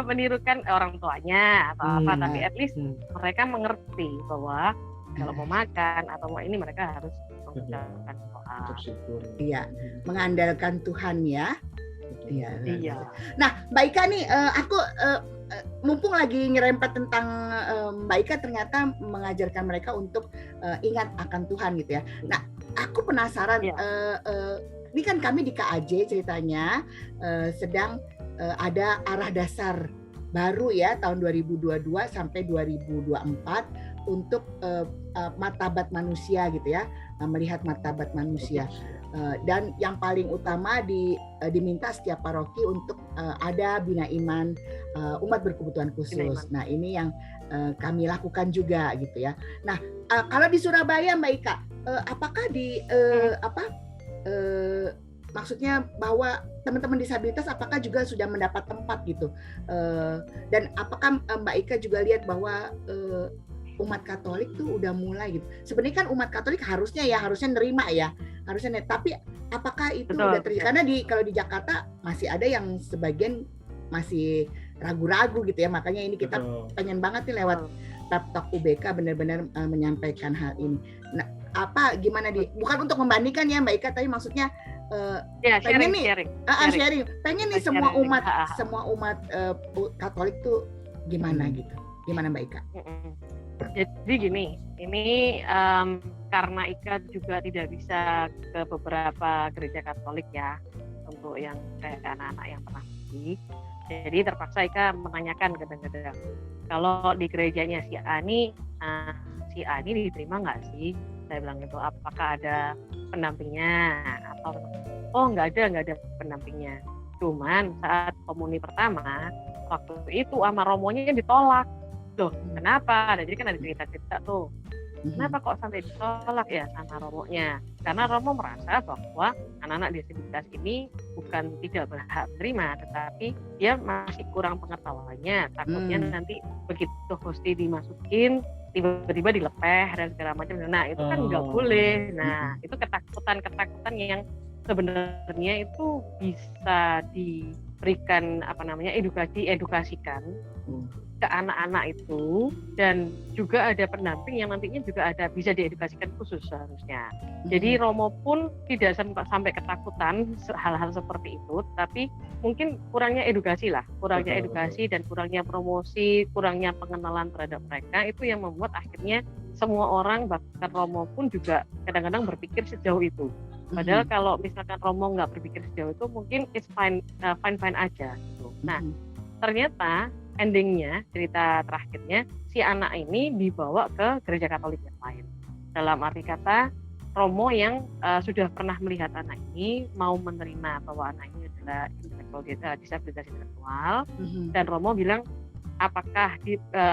menirukan orang tuanya atau apa. Tapi at least mereka mengerti bahwa kalau mau makan atau mau ini mereka harus mengucapkan doa. Iya, mengandalkan Tuhan ya. Iya. Nah, Mbak Ika nih, aku mumpung lagi nyerempet tentang Mbak Ika ternyata mengajarkan mereka untuk ingat akan Tuhan gitu ya. Nah, aku penasaran. Ini kan kami di KAJ ceritanya sedang ada arah dasar baru ya tahun 2022 sampai 2024 untuk martabat manusia gitu ya, melihat martabat manusia. Dan yang paling utama diminta setiap paroki untuk ada bina iman umat berkebutuhan khusus. Nah ini yang kami lakukan juga gitu ya. Nah kalau di Surabaya Mbak Ika, apakah maksudnya bahwa teman-teman disabilitas apakah juga sudah mendapat tempat gitu, dan apakah Mbak Ika juga lihat bahwa umat Katolik tuh udah mulai gitu. Sebenarnya kan umat Katolik harusnya nerima ya, tapi apakah itu udah terjadi? Karena kalau di Jakarta masih ada yang sebagian masih ragu-ragu gitu ya, makanya ini kita pengen banget nih lewat Pep Talk UBK benar-benar menyampaikan hal ini. Nah, gimana bukan untuk membandingkan ya Mbak Ika, tapi maksudnya pengen sharing. Pengen nih semua umat Katolik tuh gimana gitu. Gimana Mbak Ika? Jadi gini, ini karena Ika juga tidak bisa ke beberapa gereja Katolik ya, untuk yang kayak anak-anak yang pernah pergi. Jadi terpaksa Ika menanyakan kadang-kadang, kalau di gerejanya si Ani diterima nggak sih? Saya bilang itu, apakah ada pendampingnya atau nggak ada pendampingnya. Cuman saat komuni pertama waktu itu sama romonya ditolak. Loh, kenapa? Jadi kan ada cerita-cerita tuh. Kenapa kok sampai ditolak ya sama romonya? Karena romo merasa bahwa anak-anak disabilitas ini bukan tidak berhak menerima, tetapi dia masih kurang pengetahuannya. Takutnya nanti begitu hosti dimasukin, tiba-tiba dilepeh dan segala macam. Nah, itu kan nggak boleh. Nah, itu ketakutan yang sebenarnya itu bisa diberikan edukasikan ke anak-anak itu, dan juga ada pendamping yang nantinya juga bisa diedukasikan khusus seharusnya. Jadi romo pun tidak sampai ketakutan hal-hal seperti itu, tapi mungkin kurangnya edukasi dan kurangnya promosi, kurangnya pengenalan terhadap mereka, itu yang membuat akhirnya semua orang bahkan romo pun juga kadang-kadang berpikir sejauh itu. Padahal kalau misalkan romo nggak berpikir sejauh itu, mungkin it's fine aja gitu. Nah, ternyata endingnya, cerita terakhirnya, si anak ini dibawa ke gereja Katolik yang lain. Dalam arti kata, romo yang sudah pernah melihat anak ini mau menerima bahwa anak ini adalah disabilitas intelektual, dan romo bilang, apakah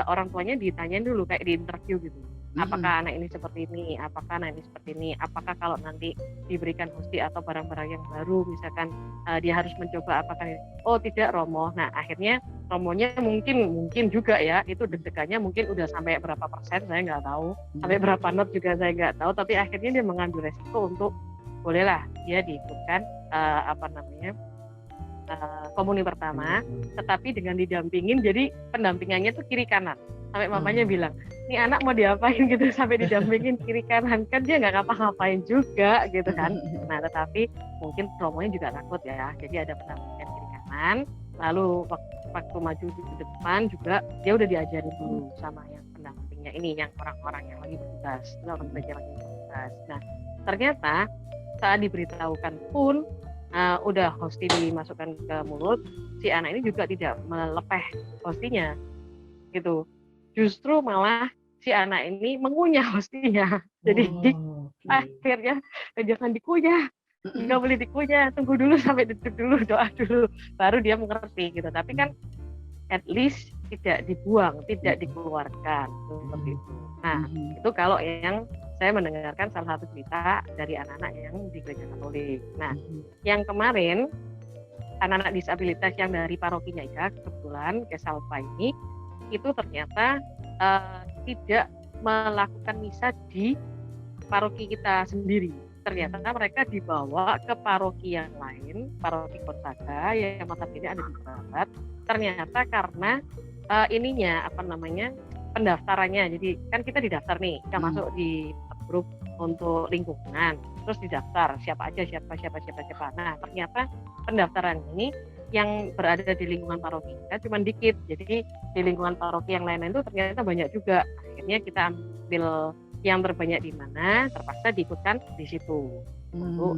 orang tuanya ditanyain dulu kayak di interview gitu. Apakah anak ini seperti ini, apakah anak ini seperti ini, apakah kalau nanti diberikan hosti atau barang-barang yang baru, misalkan dia harus mencoba apakah ini, oh tidak romo. Nah akhirnya romonya mungkin juga ya, itu deg-degannya mungkin udah sampai berapa persen, saya nggak tahu, sampai berapa not juga saya nggak tahu, tapi akhirnya dia mengambil resiko untuk bolehlah dia diikutkan komuni pertama, tetapi dengan didampingin, jadi pendampingannya tuh kiri kanan. Sampai mamanya bilang, ini anak mau diapain gitu sampai didampingin kiri kanan, kan dia nggak ngapa-ngapain juga gitu kan. Nah tetapi mungkin romonya juga takut ya, jadi ada pendampingan kiri kanan, lalu waktu maju di depan juga dia udah diajarin dulu sama yang pendampingnya ini, yang orang-orang yang lagi bertugas, orang belajar lagi bertugas. Nah ternyata saat diberitahukan pun udah hosti dimasukkan ke mulut, si anak ini juga tidak melepeh hostinya gitu. Justru malah si anak ini mengunyah hostinya. Jadi akhirnya jangan dikunyah, nggak boleh dikunyah, tunggu dulu sampai duduk dulu, doa dulu, baru dia mengerti gitu. Tapi kan at least tidak dibuang, tidak dikeluarkan seperti itu. Nah itu kalau yang saya mendengarkan salah satu cerita dari anak-anak yang di gereja Katolik. Nah yang kemarin anak-anak disabilitas yang dari parokinya Ika, kebetulan Kesalpa ini itu ternyata tidak melakukan misa di paroki kita sendiri. Ternyata mereka dibawa ke paroki yang lain, paroki Gonzaga yang notabene ada di Barat. Ternyata karena pendaftarannya. Jadi kan kita didaftar nih, kita masuk di grup untuk lingkungan, terus didaftar siapa. Nah ternyata pendaftaran ini yang berada di lingkungan paroki kita cuma dikit, jadi di lingkungan paroki yang lain itu ternyata banyak juga. Akhirnya kita ambil yang terbanyak di mana, terpaksa diikutkan di situ untuk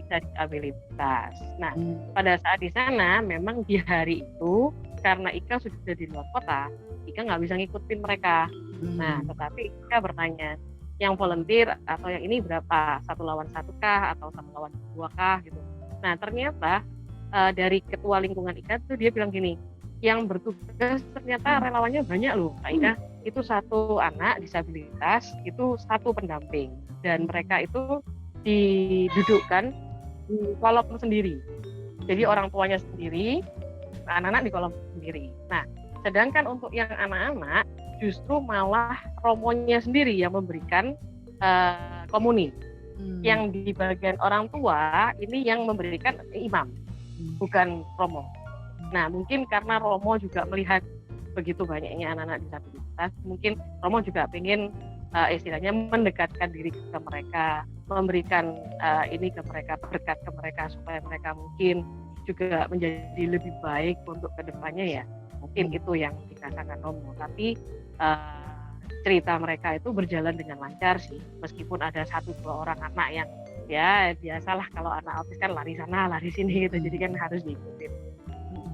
disabilitas. Nah pada saat di sana memang di hari itu karena Ika sudah di luar kota, Ika nggak bisa ngikutin mereka. Nah tetapi Ika bertanya, yang volunteer atau yang ini berapa? 1 lawan 1 kah atau 1 lawan 2 kah gitu. Nah ternyata dari ketua lingkungan Ika tuh dia bilang gini, yang bertugas ternyata relawannya banyak loh Kak Ika. Itu 1 anak disabilitas, itu 1 pendamping, dan mereka itu didudukkan di kolom sendiri. Jadi orang tuanya sendiri, anak-anak di kolom sendiri. Nah sedangkan untuk yang anak-anak justru malah romonya sendiri yang memberikan komuni. Yang di bagian orang tua ini yang memberikan imam, bukan romo. Nah mungkin karena romo juga melihat begitu banyaknya anak-anak disabilitas, mungkin romo juga pengen istilahnya mendekatkan diri ke mereka, memberikan ini ke mereka, berkat ke mereka supaya mereka mungkin juga menjadi lebih baik untuk kedepannya ya. Mungkin itu yang dikatakan romo. Tapi cerita mereka itu berjalan dengan lancar sih, meskipun ada 1-2 orang anak yang ya biasalah kalau anak autis kan lari sana lari sini gitu, jadi kan harus diikutin.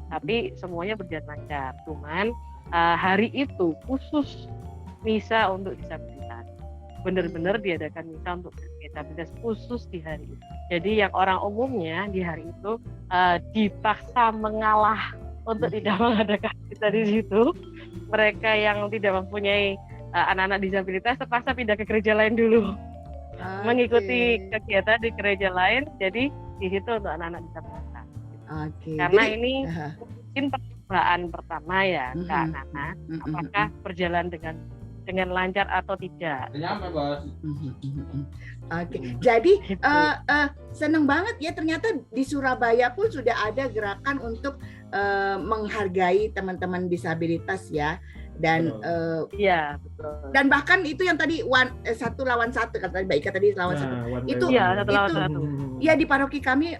Tapi semuanya berjalan lancar. Cuman hari itu khusus misa untuk disabilitas, benar-benar diadakan misa untuk disabilitas khusus di hari itu. Jadi yang orang umumnya di hari itu dipaksa mengalah untuk tidak mengadakan misa di situ. Mereka yang tidak mempunyai anak-anak disabilitas terpaksa pindah ke gereja lain dulu, mengikuti kegiatan di gereja lain. Jadi di situ untuk anak-anak disabilitas. Karena jadi, ini mungkin percobaan pertama ya Kak Nana, apakah berjalan dengan lancar atau tidak. Jadi seneng banget ya, ternyata di Surabaya pun sudah ada gerakan untuk menghargai teman-teman disabilitas ya. Dan iya betul. Dan bahkan itu yang tadi 1 lawan 1 kata Mbak Ika tadi lawan 1. Itu ya 1 lawan 1. Ya di paroki kami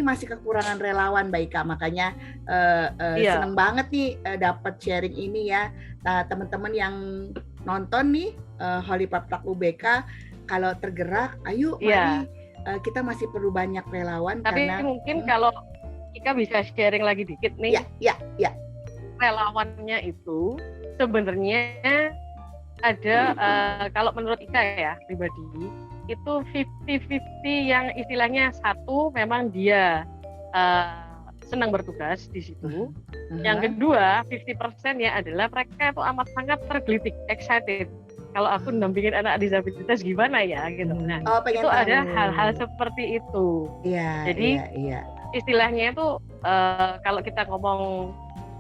masih kekurangan relawan Mbak Ika, makanya seneng banget nih dapat sharing ini ya. Nah, teman-teman yang nonton nih Holy Paplak UBK, kalau tergerak ayo mari kita masih perlu banyak relawan. Tapi karena mungkin kalau Ika bisa sharing lagi dikit nih. Ya. Relawannya itu sebenarnya ada kalau menurut Ika ya pribadi itu 50-50 yang istilahnya 1 memang dia senang bertugas di situ. Yang kedua 50% ya adalah mereka itu amat sangat tergelitik, excited. Kalau aku nampingin anak disabilitas gimana ya gitu. Nah, itu ada hal-hal seperti itu. Jadi istilahnya itu kalau kita ngomong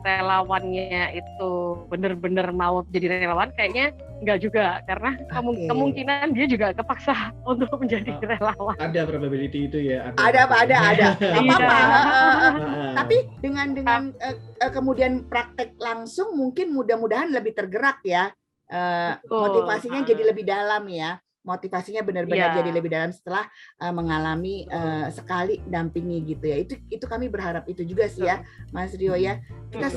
relawannya itu benar-benar mau jadi relawan, kayaknya enggak juga, karena kemungkinan dia juga kepaksa untuk menjadi relawan. Ada probability itu ya. Ada. Apa-apa. Tapi dengan kemudian praktek langsung mungkin mudah-mudahan lebih tergerak ya. motivasinya jadi lebih dalam ya. Motivasinya benar-benar Iya. jadi lebih dalam setelah mengalami sekali dampingi gitu ya. Itu kami berharap itu juga sih ya, Mas Rio ya. Kita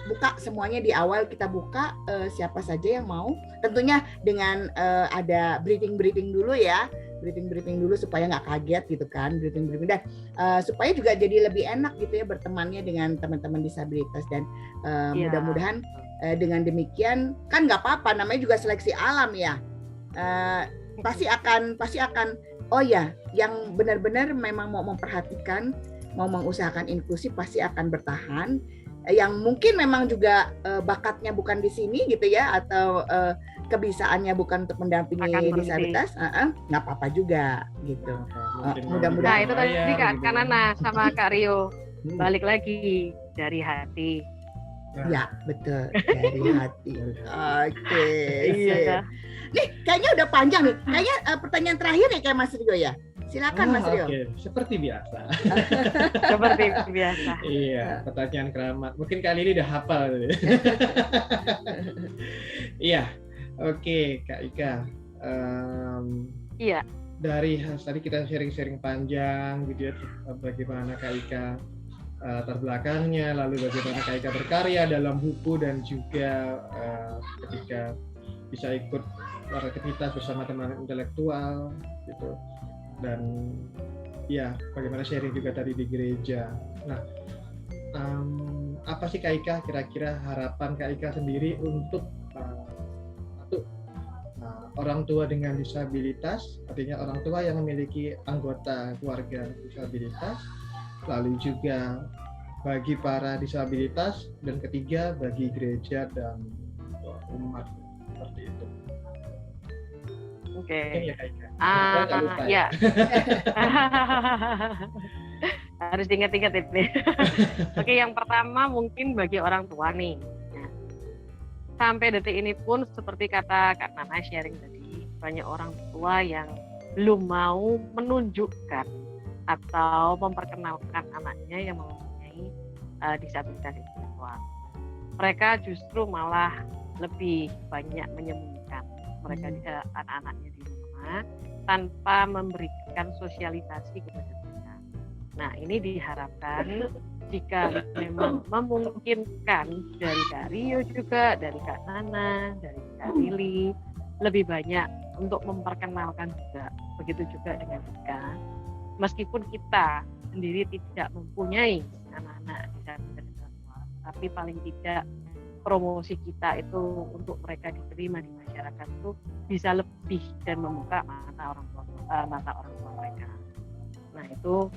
buka semuanya di awal, kita buka siapa saja yang mau. Tentunya dengan ada briefing dulu ya. Briefing dulu supaya nggak kaget gitu kan, briefing dan supaya juga jadi lebih enak gitu ya bertemannya dengan teman-teman disabilitas dan mudah-mudahan dengan demikian kan nggak apa-apa, namanya juga seleksi alam ya. Pasti akan oh ya, yang benar-benar memang mau memperhatikan, mau mengusahakan inklusi pasti akan bertahan. Yang mungkin memang juga bakatnya bukan di sini gitu ya, atau kebisaannya bukan untuk mendampingi disabilitas, nggak apa-apa juga gitu. Mudah-mudahan. Nah itu tadi Kak Nana sama Kak Rio balik lagi dari hati. Ya betul, dari hati. Oke. Iya. Nih kayaknya udah panjang nih. Kayaknya pertanyaan terakhir ya kayak Mas Rio ya. Silakan Mas Rio. Oke, seperti biasa. Seperti biasa. Iya, pertanyaan keramat. Mungkin kali ini udah hafal. Iya, oke Kak Ika. Iya. Dari tadi kita sharing-sharing panjang gitu ya, bagaimana Kak Ika terbelakangnya, lalu bagaimana Kak Ika berkarya dalam buku dan juga ketika bisa ikut aktivitas bersama teman intelektual gitu, dan ya bagaimana sharing juga tadi di gereja. Nah, apa sih Kak Ika kira-kira harapan Kak Ika sendiri untuk orang tua dengan disabilitas, artinya orang tua yang memiliki anggota keluarga disabilitas, lalu juga bagi para disabilitas, dan ketiga bagi gereja dan umat, seperti itu. Oke. Ya. Harus diingat-ingat ini. Oke, yang pertama mungkin bagi orang tua nih. Sampai detik ini pun seperti kata Kak Nana sharing tadi, banyak orang tua yang belum mau menunjukkan atau memperkenalkan anaknya yang mempunyai disabilitas intelektual. Mereka justru malah lebih banyak menyembunyikan mereka anak-anaknya di rumah tanpa memberikan sosialisasi kepada mereka. Nah, ini diharapkan jika memang memungkinkan dari Kak Rio juga, dari Kak Nana, dari Kak Lili, lebih banyak untuk memperkenalkan juga. Begitu juga dengan kita. Meskipun kita sendiri tidak mempunyai anak-anak disabilitas intelektual, tapi paling tidak promosi kita itu untuk mereka diterima di masyarakat itu bisa lebih dan membuka mata orang tua mereka. Nah, itu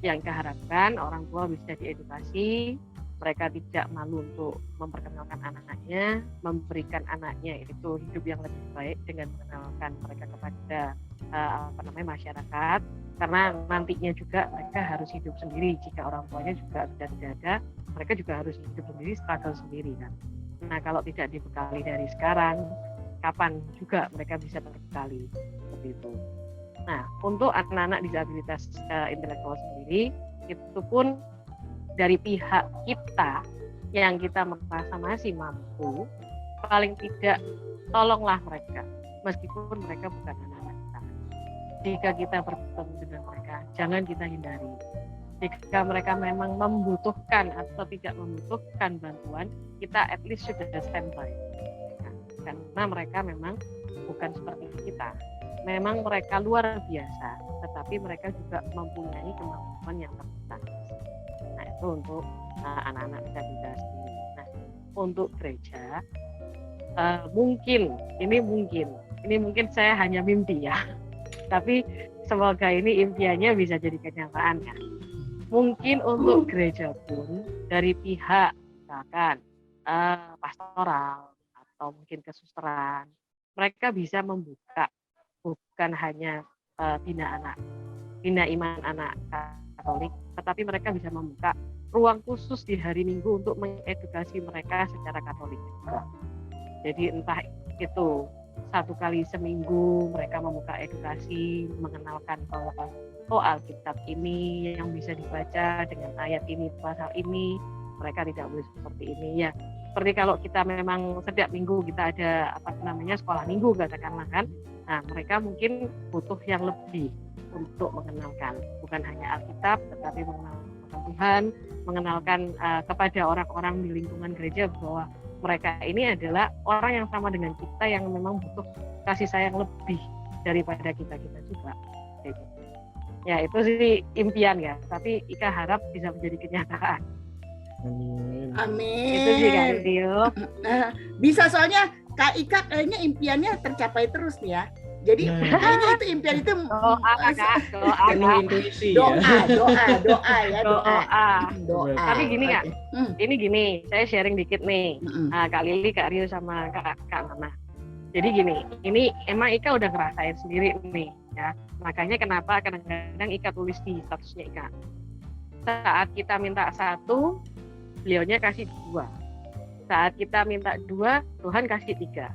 yang keharapkan orang tua bisa diedukasi, mereka tidak malu untuk memperkenalkan anaknya, memberikan anaknya itu hidup yang lebih baik dengan mengenalkan mereka kepada masyarakat, karena nantinya juga mereka harus hidup sendiri. Jika orang tuanya juga sudah tidak ada, mereka juga harus hidup sendiri, struggle sendiri kan. Nah, kalau tidak dibekali dari sekarang, kapan juga mereka bisa berbekali seperti itu. Nah, untuk anak-anak disabilitas intelektual sendiri, itu pun dari pihak kita yang kita merasa masih mampu, paling tidak tolonglah mereka, meskipun mereka bukan anak-anak kita. Jika kita bertemu dengan mereka, jangan kita hindari. Jika mereka memang membutuhkan atau tidak membutuhkan bantuan, kita at least sudah standby. Karena mereka memang bukan seperti kita. Memang mereka luar biasa, tetapi mereka juga mempunyai kemampuan yang terbatas. Nah, itu untuk anak-anak disabilitas ini. Nah, untuk gereja, mungkin saya hanya mimpi ya. Tapi semoga ini impiannya bisa jadi kenyataan ya. Mungkin untuk gereja pun dari pihak misalkan pastoral atau mungkin kesusaran, mereka bisa membuka bukan hanya bina iman anak Katolik, tetapi mereka bisa membuka ruang khusus di hari Minggu untuk mengedukasi mereka secara Katolik juga. Jadi entah itu 1 kali seminggu mereka membuka edukasi, mengenalkan bahwa Alkitab ini yang bisa dibaca dengan ayat ini, pasal ini, mereka tidak boleh seperti ini ya. seperti kalau kita memang setiap minggu kita ada sekolah minggu katakanlah kan. Nah, mereka mungkin butuh yang lebih untuk mengenalkan, bukan hanya Alkitab, tetapi mengenalkan Tuhan, mengenalkan kepada orang-orang di lingkungan gereja bahwa mereka ini adalah orang yang sama dengan kita, yang memang butuh kasih sayang lebih daripada kita juga. Ya, itu sih impian ya, tapi Ika harap bisa menjadi kenyataan. Amin. Itu sih Kak Rio. Bisa, soalnya Kak Ika kayaknya impiannya tercapai terus nih ya. Jadi kayaknya itu impian itu doa intuisi doa ya. Doa. Tapi gini Kak, ini gini, saya sharing dikit nih. Kak Lili, Kak Rio sama Kak Nana. Jadi gini, ini emang Ika udah ngerasain sendiri nih ya. Makanya kenapa kadang-kadang Ika tulis di statusnya Ika. Saat kita minta 1, beliaunya kasih 2. Saat kita minta 2, Tuhan kasih 3.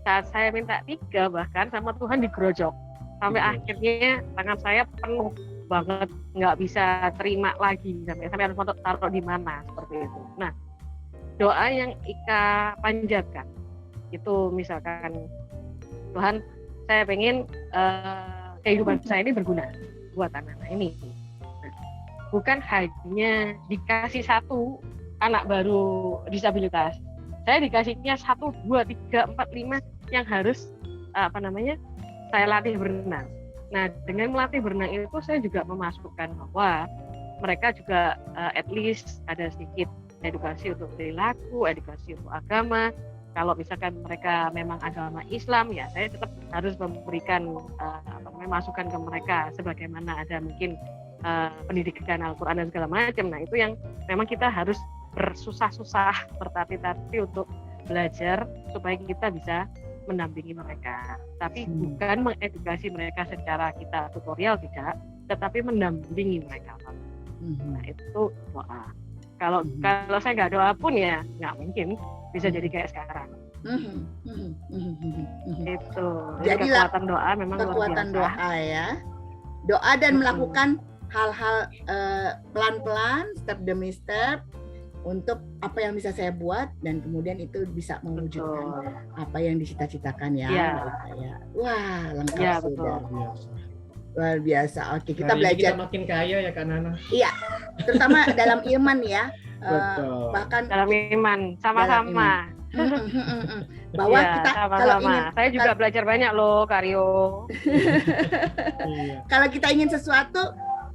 Saat saya minta 3 bahkan sama Tuhan digerojok. Sampai akhirnya tangan saya penuh banget, nggak bisa terima lagi. Sampai harus taruh di mana, seperti itu. Nah, doa yang Ika panjatkan, itu misalkan, Tuhan, saya pengen kehidupan saya ini berguna buat anak-anak ini. Nah, bukan hanya dikasih 1 anak baru disabilitas, saya dikasihnya 1, 2, 3, 4, 5 yang harus saya latih berenang. Nah, dengan melatih berenang itu saya juga memasukkan bahwa mereka juga at least ada sedikit edukasi untuk perilaku, edukasi untuk agama. Kalau misalkan mereka memang agama Islam, ya saya tetap harus memberikan masukan ke mereka, sebagaimana ada mungkin pendidikan Al-Quran dan segala macam. Nah, itu yang memang kita harus bersusah-susah, bertati-tati untuk belajar supaya kita bisa mendampingi mereka. Tapi bukan mengedukasi mereka secara kita tutorial, tidak, tetapi mendampingi mereka. Nah, itu doa. Kalau saya nggak doa pun ya nggak mungkin bisa jadi kayak sekarang. Itu. Jadi kekuatan doa memang kekuatan luar biasa. Doa ya. Doa dan melakukan hal-hal pelan-pelan, step demi step, untuk apa yang bisa saya buat, dan kemudian itu bisa mewujudkan apa yang dicita-citakan ya. Wah, lengkap ya, sudah. betul. Luar biasa. Oke, kita Hari belajar. kita makin kaya ya Kak Nana. Iya, terutama dalam iman ya. Betul. Bahkan Dalam iman, sama-sama. bahwa Ya, kita sama-sama. kalau ingin, Saya juga belajar banyak loh, Karyo. kalau kita ingin sesuatu,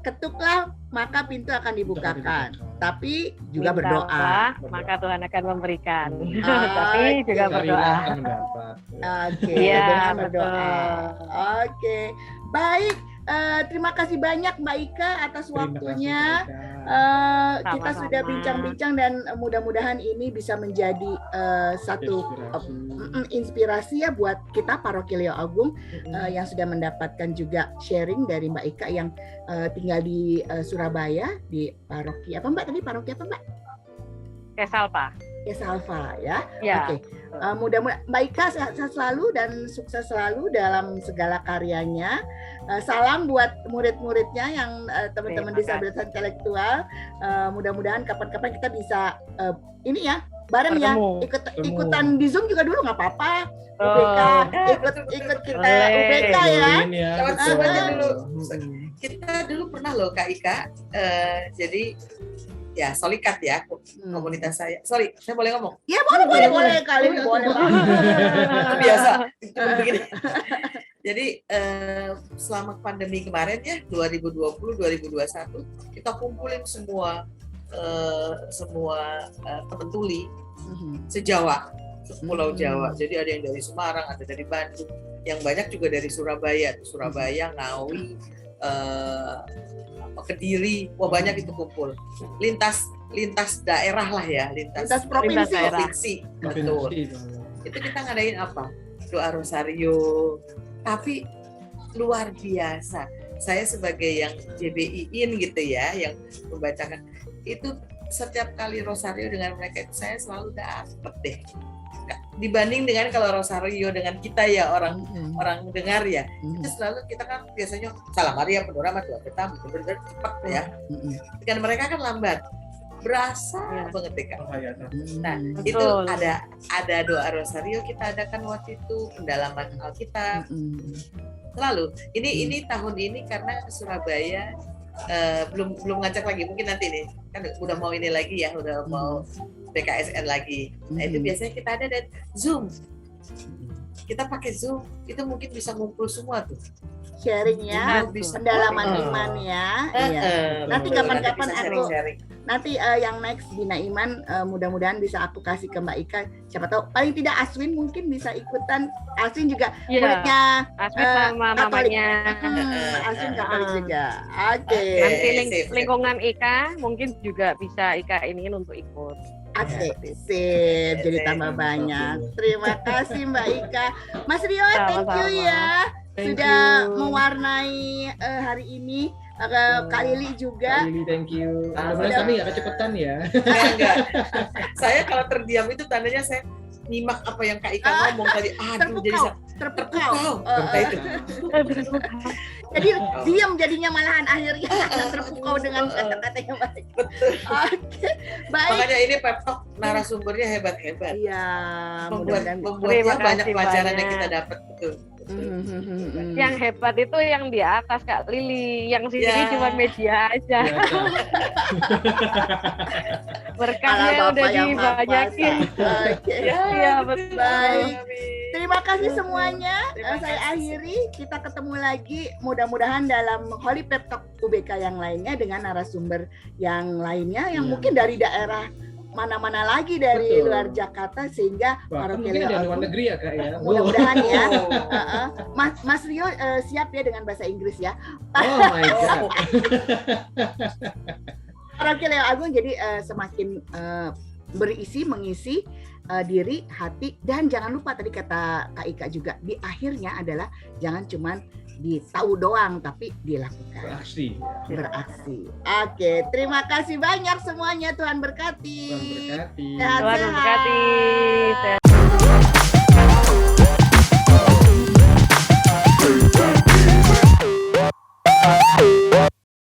ketuklah maka pintu akan dibukakan. Tapi juga berdoa. Mintalah, maka Tuhan akan memberikan. Tapi juga berdoa. Akan mendapat. Oke, Iya, dengan berdoa. betul. Oke, baik. Terima kasih banyak Mbak Ika atas Terima waktunya. kasih, Kak. Kita Sama-sama. sudah bincang-bincang dan mudah-mudahan ini bisa menjadi satu inspirasi ya buat kita Paroki Leo Agung yang sudah mendapatkan juga sharing dari Mbak Ika yang tinggal di Surabaya di paroki apa Mbak tadi, paroki apa Mbak? Kesalpa. Kesalva ya. Ya. Oke. Mudah-mudahan Mbak Ika sehat selalu dan sukses selalu dalam segala karyanya. Salam buat murid-muridnya yang teman-teman disabilitas intelektual. Mudah-mudahan kapan-kapan kita bisa ini ya bareng Bertemu. ya, ikutan di Zoom juga dulu nggak apa-apa. UBK ikut kita Boleh. UBK ya. Coba dulu. Kita dulu pernah loh Kak Ika, jadi ya Solikat ya komunitas saya. Sorry, saya boleh ngomong? Ya boleh kali ini boleh. Biasa. Begini. Jadi selama pandemi kemarin ya 2020-2021 kita kumpulin semua teman tuli se-Jawa, Pulau Jawa. Jadi ada yang dari Semarang, ada dari Bandung, yang banyak juga dari Surabaya, Ngawi, Kediri, wah banyak itu kumpul. Lintas daerah lah ya, lintas provinsi. Betul. Itu kita ngadain apa? Doa rosario. Tapi luar biasa. Saya sebagai yang JBI-in gitu ya, yang membacakan itu setiap kali rosario dengan mereka itu saya selalu dapet deh. Dibanding dengan kalau rosario dengan kita ya orang dengar ya, itu selalu kita kan biasanya Salam Maria, Penuh Rahmat, Doa Pertama, benar-benar cepat ya. Dengan mereka kan lambat. berasa Ya. banget deh Kak. Oh, ya, nah. Nah, Mm. itu Betul. ada doa rosario kita adakan waktu itu, pendalaman Alkitab. Mm. Selalu. Ini tahun ini karena Surabaya belum ngajak lagi, mungkin nanti nih kan udah mau ini lagi ya, udah mau BKSN lagi. Nah itu biasanya kita ada dan Zoom, kita pakai Zoom, itu mungkin bisa ngumpul semua tuh, Sharing ya, bisa pendalaman iman ya. Iya. Nanti kapan-kapan bisa aku sharing. nanti yang next Bina Iman mudah-mudahan bisa aku kasih ke Mbak Ika. Siapa tahu paling tidak Aswin mungkin bisa ikutan. Aswin juga Iya. muridnya Aswin sama Katolik. mamanya. Aswin Katolik juga. Oke. Nanti sip. lingkungan Ika mungkin juga bisa Ika iniin untuk ikut. Oke, sip. Jadi tambah banyak. Terima kasih Mbak Ika. Mas Rio, thank you Sama-sama. ya. Thank Sudah you. mewarnai hari ini. Kak Lili juga. Kak Lili, thank you. Ah, Mudah-mudahan sudah. kami nggak kecepatan ya. Enggak. Saya kalau terdiam itu tandanya saya nyimak apa yang Kak Ika ngomong tadi. Aduh, jadi Terpukau. Nah, itu. Jadi diam jadinya malahan akhirnya terpukau dengan kata-katanya Mbak Ika. Oke, baik. Makanya ini pep talk narasumbernya hebat-hebat. Iya, mudah-mudahan. Membuatnya Terima banyak kasih pelajaran yang banyak. kita dapat, betul. Yang hebat itu yang di atas Kak Lili, yang sini Ya. cuma media aja. Ya, Kak. Berkahnya Ala udah Bapa yang Maha dibanyakin. Kuasa. Oke. Iya betul. Baik. Amin. Terima kasih semuanya. Terima Saya kasih. akhiri. Kita ketemu lagi mudah-mudahan dalam Holy Pep Talk UBK yang lainnya dengan narasumber yang lainnya yang Iya. mungkin dari daerah mana-mana lagi dari Betul. luar Jakarta sehingga Bahkan Paroki mungkin Leo ada luar Agung negeri ya Kak ya. mudah-mudahan ya. Oh. Mas Rio siap ya dengan bahasa Inggris ya. Oh my God. Paroki Leo Agung jadi semakin mengisi diri, hati, dan jangan lupa tadi kata Kak Ika juga di akhirnya adalah jangan cuman ditahu doang tapi dilakukan, Beraksi. beraksi. Oke, terima kasih banyak semuanya, Tuhan berkati. Tuhan berkati. Sehat-sehat. Tuhan memberkati.